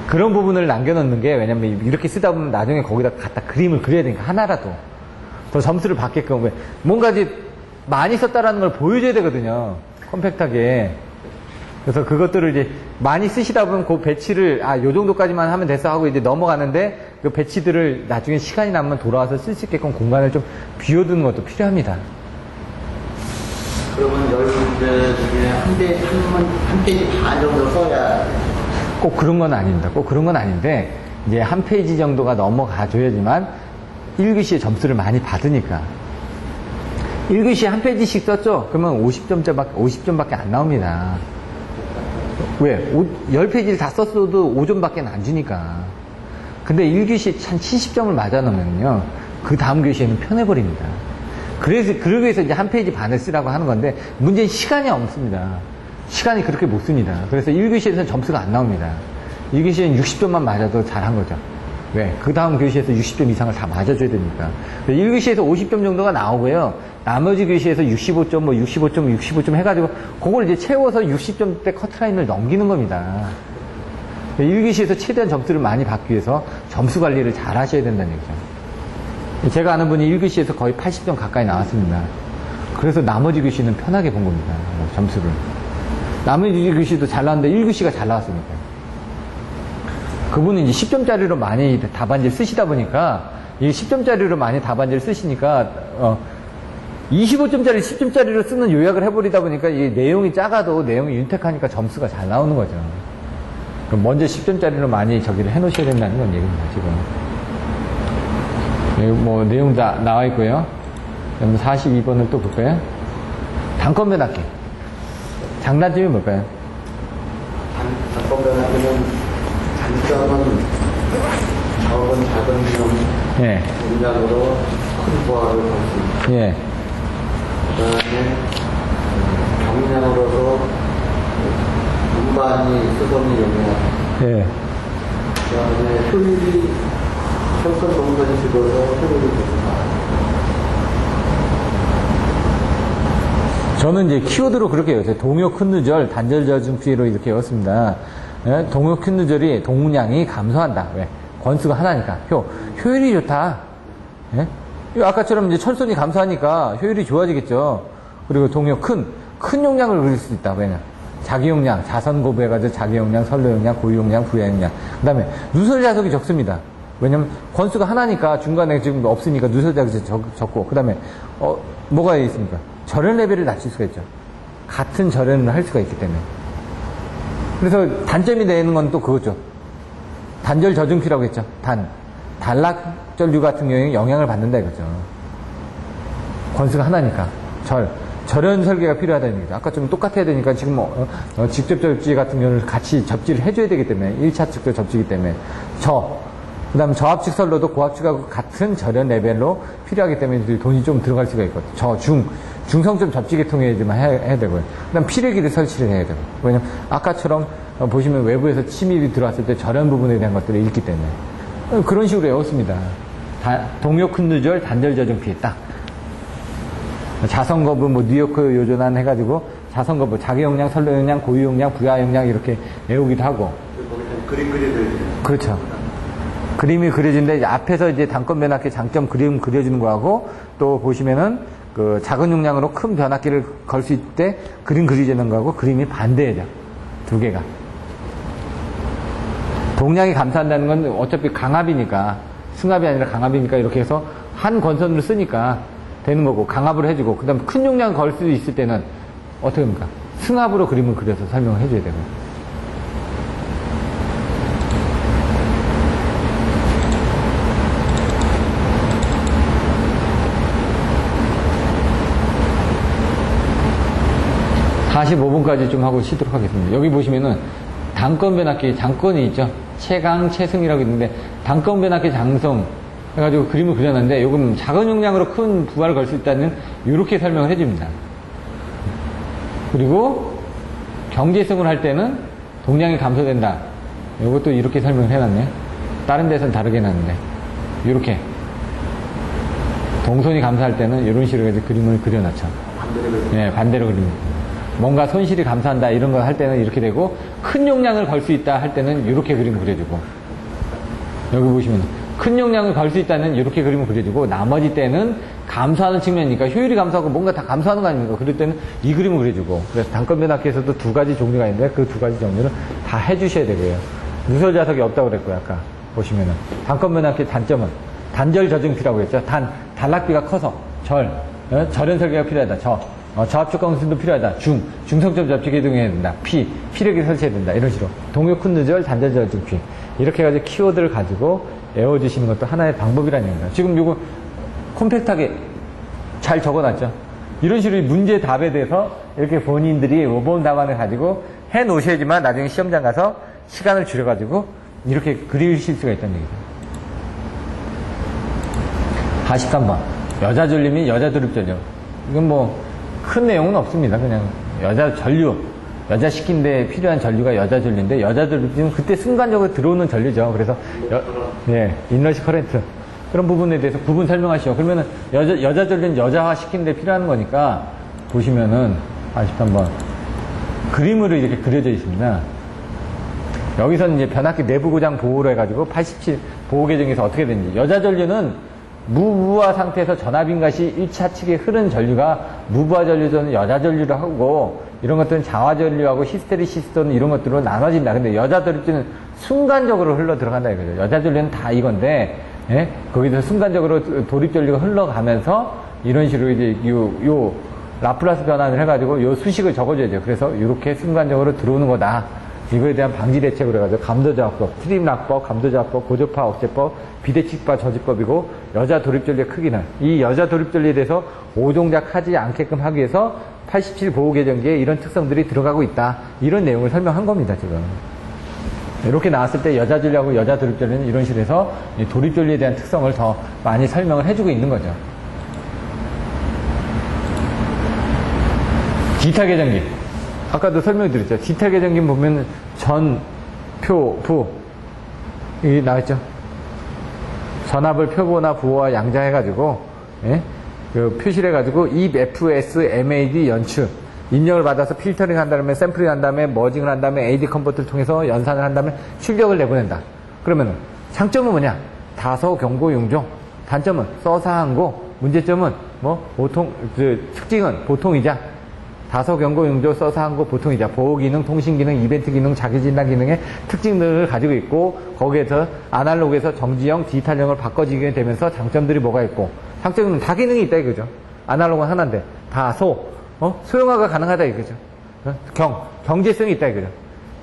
그런 부분을 남겨놓는 게, 왜냐면 이렇게 쓰다 보면 나중에 거기다 갖다 그림을 그려야 되니까, 하나라도 더 점수를 받게끔. 뭔가 이제 많이 썼다라는 걸 보여줘야 되거든요, 컴팩트하게. 그래서 그것들을 이제 많이 쓰시다 보면 그 배치를, 요 정도까지만 하면 됐어 하고 이제 넘어가는데, 그 배치들을 나중에 시간이 남으면 돌아와서 쓸 수 있게끔 공간을 좀 비워두는 것도 필요합니다. 그러면 10문제 중에 한 페이지 반 정도 써야. 꼭 그런 건 아닙니다. 꼭 그런 건 아닌데, 이제 한 페이지 정도가 넘어가줘야지만 1교시에 점수를 많이 받으니까. 1교시에 한 페이지씩 썼죠? 그러면 50점밖에 안 나옵니다. 왜? 10페이지를 다 썼어도 5점밖에 안 주니까. 근데 1교시에 한 70점을 맞아 놓으면요, 그 다음 교시에는 편해버립니다. 그러기 위해서 이제 한 페이지 반을 쓰라고 하는 건데, 문제는 시간이 없습니다. 시간이 그렇게 못 씁니다. 그래서 1교시에서는 점수가 안 나옵니다. 1교시에는 60점만 맞아도 잘한 거죠. 왜? 그 다음 교시에서 60점 이상을 다 맞아줘야 되니까. 1교시에서 50점 정도가 나오고요. 나머지 교시에서 65점, 65점 해가지고, 그걸 이제 채워서 60점대 커트라인을 넘기는 겁니다. 1교시에서 최대한 점수를 많이 받기 위해서 점수 관리를 잘 하셔야 된다는 얘기죠. 제가 아는 분이 1교시에서 거의 80점 가까이 나왔습니다. 그래서 나머지 교시는 편하게 본 겁니다. 점수를. 나머지 교시도 잘 나왔는데 1교시가 잘 나왔으니까요. 그분은 이제 10점짜리로 많이 답안지를 쓰시다 보니까, 이 10점짜리로 많이 답안지를 쓰시니까, 25점짜리, 10점짜리로 쓰는 요약을 해버리다 보니까 이 내용이 작아도 내용이 윤택하니까 점수가 잘 나오는 거죠. 그럼 먼저 10점짜리로 많이 저기를 해놓으셔야 된다는 건 얘기입니다, 지금. 여기 뭐 내용 다 나와 있고요. 42번을 또 볼까요? 단건 변압기. 장단점이 뭘까요? 단건 변압기는 단점은 적은 작은 예. 용량으로 큰 부하를 볼 수 있고, 예. 그 다음에 경량으로도 운반이 수동이 용량, 예. 그 다음에 효율이 철선 동선이 집어서 효율이 좋다. 저는 이제 키워드로 그렇게 외웠어요. 동요 큰 누절, 단절 저중 피해로 이렇게 외웠습니다. 예? 동요 큰 누절이 동량이 감소한다. 왜? 권수가 하나니까. 효율이 좋다. 예? 아까처럼 이제 철선이 감소하니까 효율이 좋아지겠죠. 그리고 동요 큰 용량을 그릴 수 있다. 왜냐? 자기 용량, 자선 고부해가지고 자기 용량, 선로 용량, 고유 용량, 부하 용량. 그 다음에 누설 자석이 적습니다. 왜냐면 권수가 하나니까 중간에 지금 없으니까 누설 자석이 적고, 그 다음에 뭐가 있습니까? 절연 레벨을 낮출 수가 있죠. 같은 절연을 할 수가 있기 때문에. 그래서 단점이 되는 건 또 그거죠. 단절 저중피라고 했죠. 단락절류 같은 경우에 영향을 받는다 이거죠. 권수가 하나니까. 절연 설계가 필요하다는 얘기죠. 아까 좀 똑같아야 되니까 지금 직접 접지 같은 경우는 같이 접지를 해줘야 되기 때문에 1차 측도 접지기 때문에 그 다음 저압측 선로도 고압측하고 같은 절연 레벨로 필요하기 때문에 돈이 좀 들어갈 수가 있거든요. 중성점 접지 계통에만 해야 되고요. 그 다음 피레기를 설치를 해야 되고. 왜냐면 아까처럼 보시면 외부에서 침입이 들어왔을 때 절연 부분에 대한 것들을 읽기 때문에 그런 식으로 외웠습니다. 동요 큰 누절, 단절 저중 피해 딱. 자성거부, 뉴요크 요전안 해가지고 자성거부, 자기 용량, 선로 용량, 고유 용량, 부하 용량 이렇게 외우기도 하고. 그림 그려드리죠. 그렇죠. 그림이 그려지는데 이제 앞에서 이제 단건 변압기 장점 그림 그려주는 거하고 또 보시면은 그 작은 용량으로 큰 변압기를 걸 수 있을 때 그림 그려지는 거하고 그림이 반대죠. 두 개가. 동량이 감소한다는 건 어차피 강압이니까 승합이 아니라 강압이니까 이렇게 해서 한 권선을 쓰니까 되는 거고 강압을 해주고 그 다음 큰 용량 걸 수 있을 때는 어떻게 합니까? 승합으로 그림을 그려서 설명을 해줘야 되고. (45분까지) 좀 하고 쉬도록 하겠습니다. 여기 보시면은 단건 변압기 장건이 있죠. 최강, 최승이라고 있는데 단건 변압기 장성 해가지고 그림을 그려놨는데 요금 작은 용량으로 큰 부하를 걸 수 있다는 이렇게 설명을 해줍니다. 그리고 경제성을 할 때는 동량이 감소된다. 이것도 이렇게 설명을 해놨네요. 다른 데서는 다르게 해놨는데 이렇게 동선이 감소할 때는 이런 식으로 해서 그림을 그려놨죠. 네, 반대로 그립니다. 뭔가 손실이 감소한다 이런 거 할 때는 이렇게 되고 큰 용량을 걸 수 있다 할 때는 이렇게 그림 그려주고 여기 보시면 큰 용량을 걸 수 있다는 이렇게 그림을 그려주고 나머지 때는 감소하는 측면이니까 효율이 감소하고 뭔가 다 감소하는 거 아닙니까? 그럴 때는 이 그림을 그려주고 그래서 단건 변압기에서도 두 가지 종류가 있는데 그 두 가지 종류를 다 해주셔야 되고요. 누설 자석이 없다고 그랬고요. 아까 보시면은 단건 변압기 단점은 단절 저중피라고 했죠. 단락비가 커서 절연 설계가 필요하다. 저압적 강수도 필요하다. 중성점 접촉 해동해야 된다. 피력이 설치해야 된다. 이런 식으로. 동요쿤 누절, 단전절중 피. 이렇게 해가지고 키워드를 가지고 외워주시는 것도 하나의 방법이라는 얘기입니다. 지금 요거 콤팩트하게 잘 적어놨죠. 이런 식으로 문제 답에 대해서 이렇게 본인들이 모범 답안을 가지고 해 놓으셔야지만 나중에 시험장 가서 시간을 줄여가지고 이렇게 그리실 수가 있다는 얘기죠. 43번. 여자 전림이 여자 조립 전류. 이건 뭐 큰 내용은 없습니다. 그냥 여자 전류. 여자 시킨데 필요한 전류가 여자 전류인데 여자 전류는 그때 순간적으로 들어오는 전류죠. 그래서 인러시 커렌트. 그런 부분에 대해서 구분 설명하시오. 그러면은 여자 전류는 여자화 시키는데 필요한 거니까 보시면은 43번 그림으로 이렇게 그려져 있습니다. 여기서는 이제 변압기 내부 고장 보호로 해가지고 87 보호 계정에서 어떻게 되는지. 여자 전류는 무부하 상태에서 전압인가시 1차 측에 흐른 전류가 무부하 전류는 여자 전류로 하고 이런 것들은 장화 전류하고 히스테리시스토는 이런 것들로 나눠진다. 근데 여자 전류는 순간적으로 흘러 들어간다 이거죠. 여자 전류는 다 이건데 거기서 순간적으로 도립 전류가 흘러가면서 이런 식으로 이제 요 라플라스 변환을 해가지고 요 수식을 적어줘야죠. 그래서 이렇게 순간적으로 들어오는 거다. 이거에 대한 방지 대책으로 해가지고 감도저항법, 트림락법, 감도저항법, 고조파 억제법, 비대칭파 저지법이고 여자 도립전류의 크기는 이 여자 도립전류에 대해서 오종작하지 않게끔 하기 위해서 87 보호개정기에 이런 특성들이 들어가고 있다. 이런 내용을 설명한 겁니다. 지금. 이렇게 나왔을 때 여자 전류하고 여자 도립전류는 이런 식으로 해서 도립전류에 대한 특성을 더 많이 설명을 해주고 있는 거죠. 기타 개정기. 아까도 설명드렸죠. 기타 개정기 보면 전, 표, 부. 이게 나왔죠. 전압을 표보나 부호와 양자해가지고, 표시해가지고, 입, FS, MAD, 연추. 입력을 받아서 필터링 한 다음에 샘플링 한 다음에 머징을 한 다음에 AD 컨버터를 통해서 연산을 한 다음에 출력을 내보낸다. 그러면은, 장점은 뭐냐? 다소, 경고, 용종. 단점은 써사항고, 문제점은 보통, 특징은 보통이자, 다소, 경고, 용조, 써사항고, 보통이자, 보호기능, 통신기능, 이벤트기능, 자기진단기능의 특징들을 가지고 있고 거기에서 아날로그에서 정지형, 디지털형을 바꿔지게 되면서 장점들이 뭐가 있고 장점은 다 기능이 있다 이거죠. 아날로그는 하나인데 다소, 소형화가 가능하다 이거죠. 경제성이 있다 이거죠.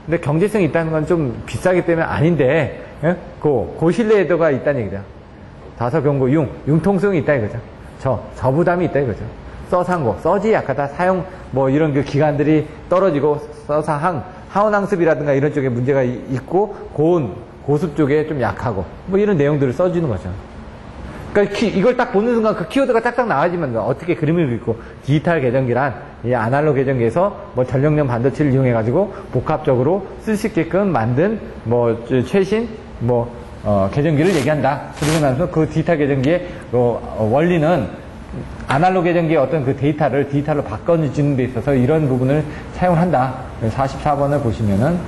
근데 경제성이 있다는 건 좀 비싸기 때문에 아닌데 고신뢰도가 있다는 얘기죠. 다소, 경고, 융통성이 있다 이거죠. 저부담이 있다 이거죠. 써상고, 써지 약하다, 사용, 이런 그 기간들이 떨어지고, 써사항, 하원항습이라든가 이런 쪽에 문제가 있고, 고습 쪽에 좀 약하고, 이런 내용들을 써주는 거죠. 그러니까 이걸 딱 보는 순간 그 키워드가 딱딱 나와지면 어떻게 그림을 그리고, 디지털 계정기란, 이 아날로그 계정기에서 전력용 반도체를 이용해가지고, 복합적으로 쓸 수 있게끔 만든, 최신, 계정기를 얘기한다. 그러고 나서 그 디지털 계정기의 원리는, 아날로그 계정기의 어떤 그 디지털로 바꿔주는 데 있어서 이런 부분을 사용을 한다. 44번을 보시면은,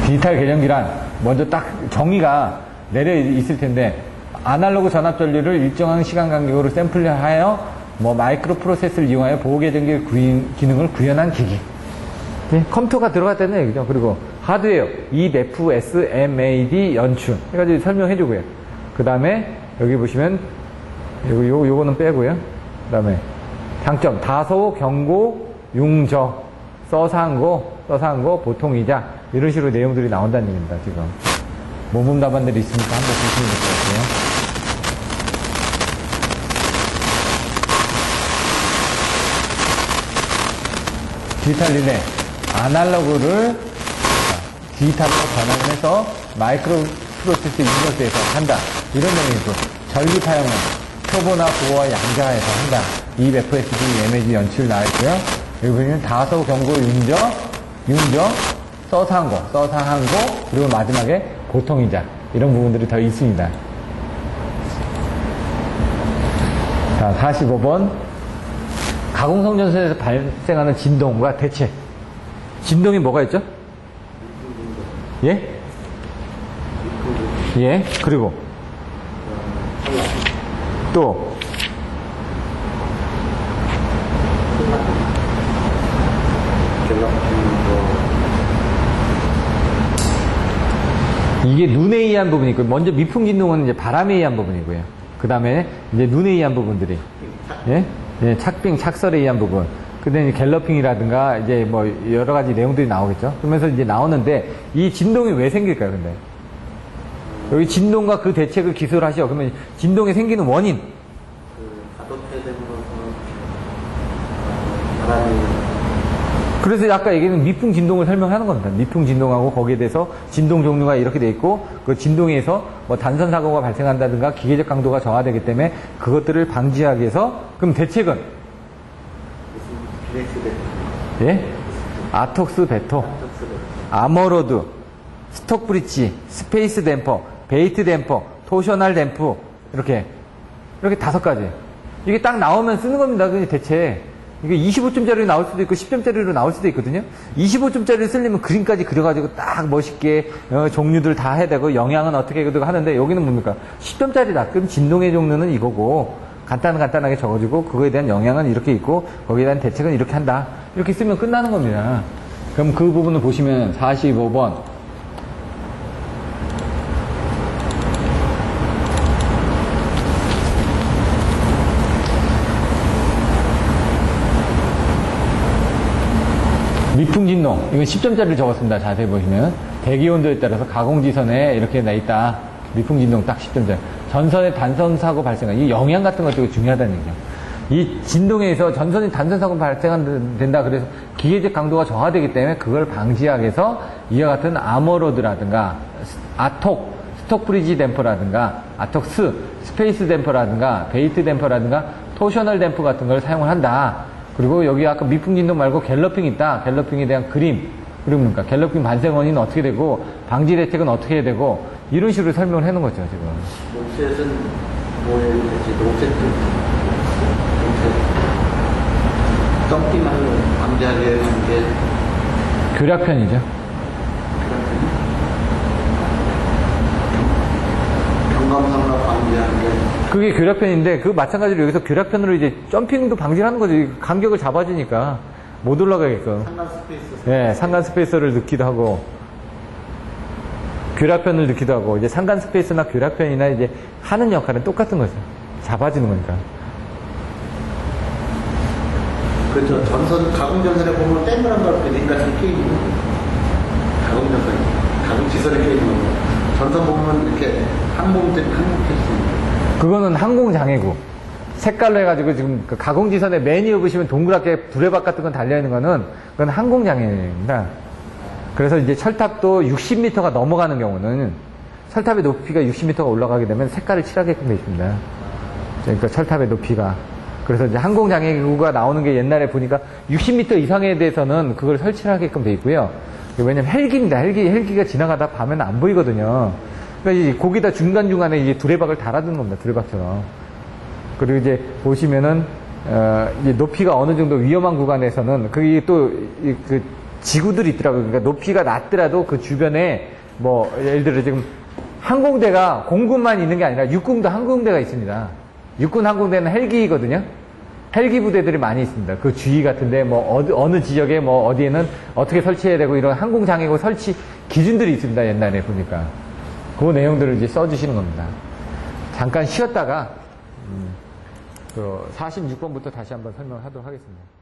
디지털 계정기란, 먼저 딱 정의가 내려 있을 텐데, 아날로그 전압 전류를 일정한 시간 간격으로 샘플하여, 마이크로 프로세스를 이용하여 보호 계정기의 기능을 구현한 기기. 컴퓨터가 들어갔다는 얘기죠. 그리고 하드웨어, EFS, MAD, 연추. 해가지고 설명해주고요. 그 다음에, 여기 보시면, 요거는 빼고요. 그 다음에, 장점, 다소, 경고, 융저, 써사항고, 보통이자, 이런 식으로 내용들이 나온다는 얘기입니다, 지금. 모범 답안들이 있으니까 한번 보시면 될 것 같아요. 디지털 릴레이. 아날로그를 디지털로 변환을 해서 마이크로 프로세스 인버스에서 한다. 이런 내용이고, 전류 사용은 표보나 부호와 양자해서 한다. EFSD, MAD 연출을 나와있고요. 여기 보면 다소, 경고, 융저, 써사항고, 그리고 마지막에 보통이자. 이런 부분들이 더 있습니다. 자, 45번. 가공성전선에서 발생하는 진동과 대체. 진동이 뭐가 있죠? 예? 그리고 또 이게 눈에 의한 부분이 있고, 먼저 미풍 진동은 이제 바람에 의한 부분이고요. 그 다음에 이제 눈에 의한 부분들이, 예? 예, 착빙, 착설에 의한 부분. 그 다음에 갤러핑이라든가 이제 뭐 여러 가지 내용들이 나오겠죠. 그러면서 이제 나오는데 이 진동이 왜 생길까요, 근데? 여기 진동과 그 대책을 기술하셔. 그러면 진동이 생기는 원인. 가도폐됨으로서 바람이 그래서 아까 얘기한 미풍 진동을 설명하는 겁니다. 미풍 진동하고 거기에 대해서 진동 종류가 이렇게 돼 있고 그 진동에서 뭐 단선 사고가 발생한다든가 기계적 강도가 저하되기 때문에 그것들을 방지하기 위해서 그럼 대책은 무슨 비넥스 예? 아톡스 베토, 아머로드, 스톡 브릿지, 스페이스 댐퍼, 베이트 댐퍼, 토셔널 댐프 이렇게 5가지. 이게 딱 나오면 쓰는 겁니다. 그 대책. 이게 25점짜리로 나올 수도 있고 10점짜리로 나올 수도 있거든요. 25점짜리를 쓰려면 그림까지 그려가지고 딱 멋있게 종류들 다 해야 되고 영양은 어떻게 되고 하는데 여기는 뭡니까? 10점짜리다. 그럼 진동의 종류는 이거고 간단하게 적어주고 그거에 대한 영양은 이렇게 있고 거기에 대한 대책은 이렇게 한다. 이렇게 쓰면 끝나는 겁니다. 그럼 그 부분을 보시면 45번 미풍진동, 이건 10점짜리를 적었습니다. 자세히 보시면 대기온도에 따라서 가공지선에 이렇게 나 있다. 미풍진동 딱 10점짜리. 전선의 단선사고 발생한 이 영향 같은 것도 중요하다는 얘기죠. 이 진동에 의해서 전선의 단선사고 발생된다. 그래서 기계적 강도가 저하되기 때문에 그걸 방지하기 위해서 이와 같은 아머로드라든가 아톡, 스톡 브리지 댐퍼라든가 아톡스, 스페이스 댐퍼라든가 베이트 댐퍼라든가 토셔널 댐퍼 같은 걸 사용을 한다. 그리고 여기 아까 미풍진동 말고 갤러핑이 있다. 갤러핑에 대한 그림. 그리고 뭡니까? 갤러핑 발생 원인은 어떻게 되고, 방지 대책은 어떻게 해야 되고, 이런 식으로 설명을 해놓은 거죠, 지금. 롱셋은 뭐예요? 롱셋 점핑을 방지하기 위해서 이제 교략편이죠. 경감상으로 방지하는 게 그게 교략편인데, 그 마찬가지로 여기서 교략편으로 이제 점핑도 방지를 하는 거죠. 간격을 잡아주니까. 못 올라가게끔. 상단 스페이스. 예, 상간 스페이서를 넣기도 하고, 교략편을 넣기도 하고, 이제 상간 스페이서나 교략편이나 이제 하는 역할은 똑같은 거죠. 잡아주는 거니까. 그렇죠. 가공전선에 보면 땡그란 걸 링 같은 게 있는 거예요. 가공지선에 게 있는 거예요. 전선 보면 이렇게 항공편이 있는 거예요. 그거는 항공장애구. 색깔로 해가지고 지금 그 가공지선에 매니어 보시면 동그랗게 두레박 같은 건 달려있는 거는 그건 항공장애입니다. 그래서 이제 철탑도 60m가 넘어가는 경우는 철탑의 높이가 60m가 올라가게 되면 색깔을 칠하게끔 되어 있습니다. 그러니까 철탑의 높이가. 그래서 이제 항공장애구가 나오는 게 옛날에 보니까 60m 이상에 대해서는 그걸 설치를 하게끔 되어 있고요. 왜냐면 헬기입니다. 헬기가 지나가다 밤에는 안 보이거든요. 그러니까 이제 거기다 중간중간에 이제 두레박을 달아두는 겁니다. 두레박처럼. 그리고 이제 보시면은, 이제 높이가 어느 정도 위험한 구간에서는 그게 또, 그 지구들이 있더라고요. 그러니까 높이가 낮더라도 그 주변에 뭐, 예를 들어 지금 항공대가 공군만 있는 게 아니라 육군도 항공대가 있습니다. 육군 항공대는 헬기거든요. 헬기 부대들이 많이 있습니다. 그 주위 같은데 뭐 어느 지역에 뭐 어디에는 어떻게 설치해야 되고 이런 항공장애구 설치 기준들이 있습니다. 옛날에 보니까. 그 내용들을 이제 써주시는 겁니다. 잠깐 쉬었다가, 그 46번부터 다시 한번 설명하도록 하겠습니다.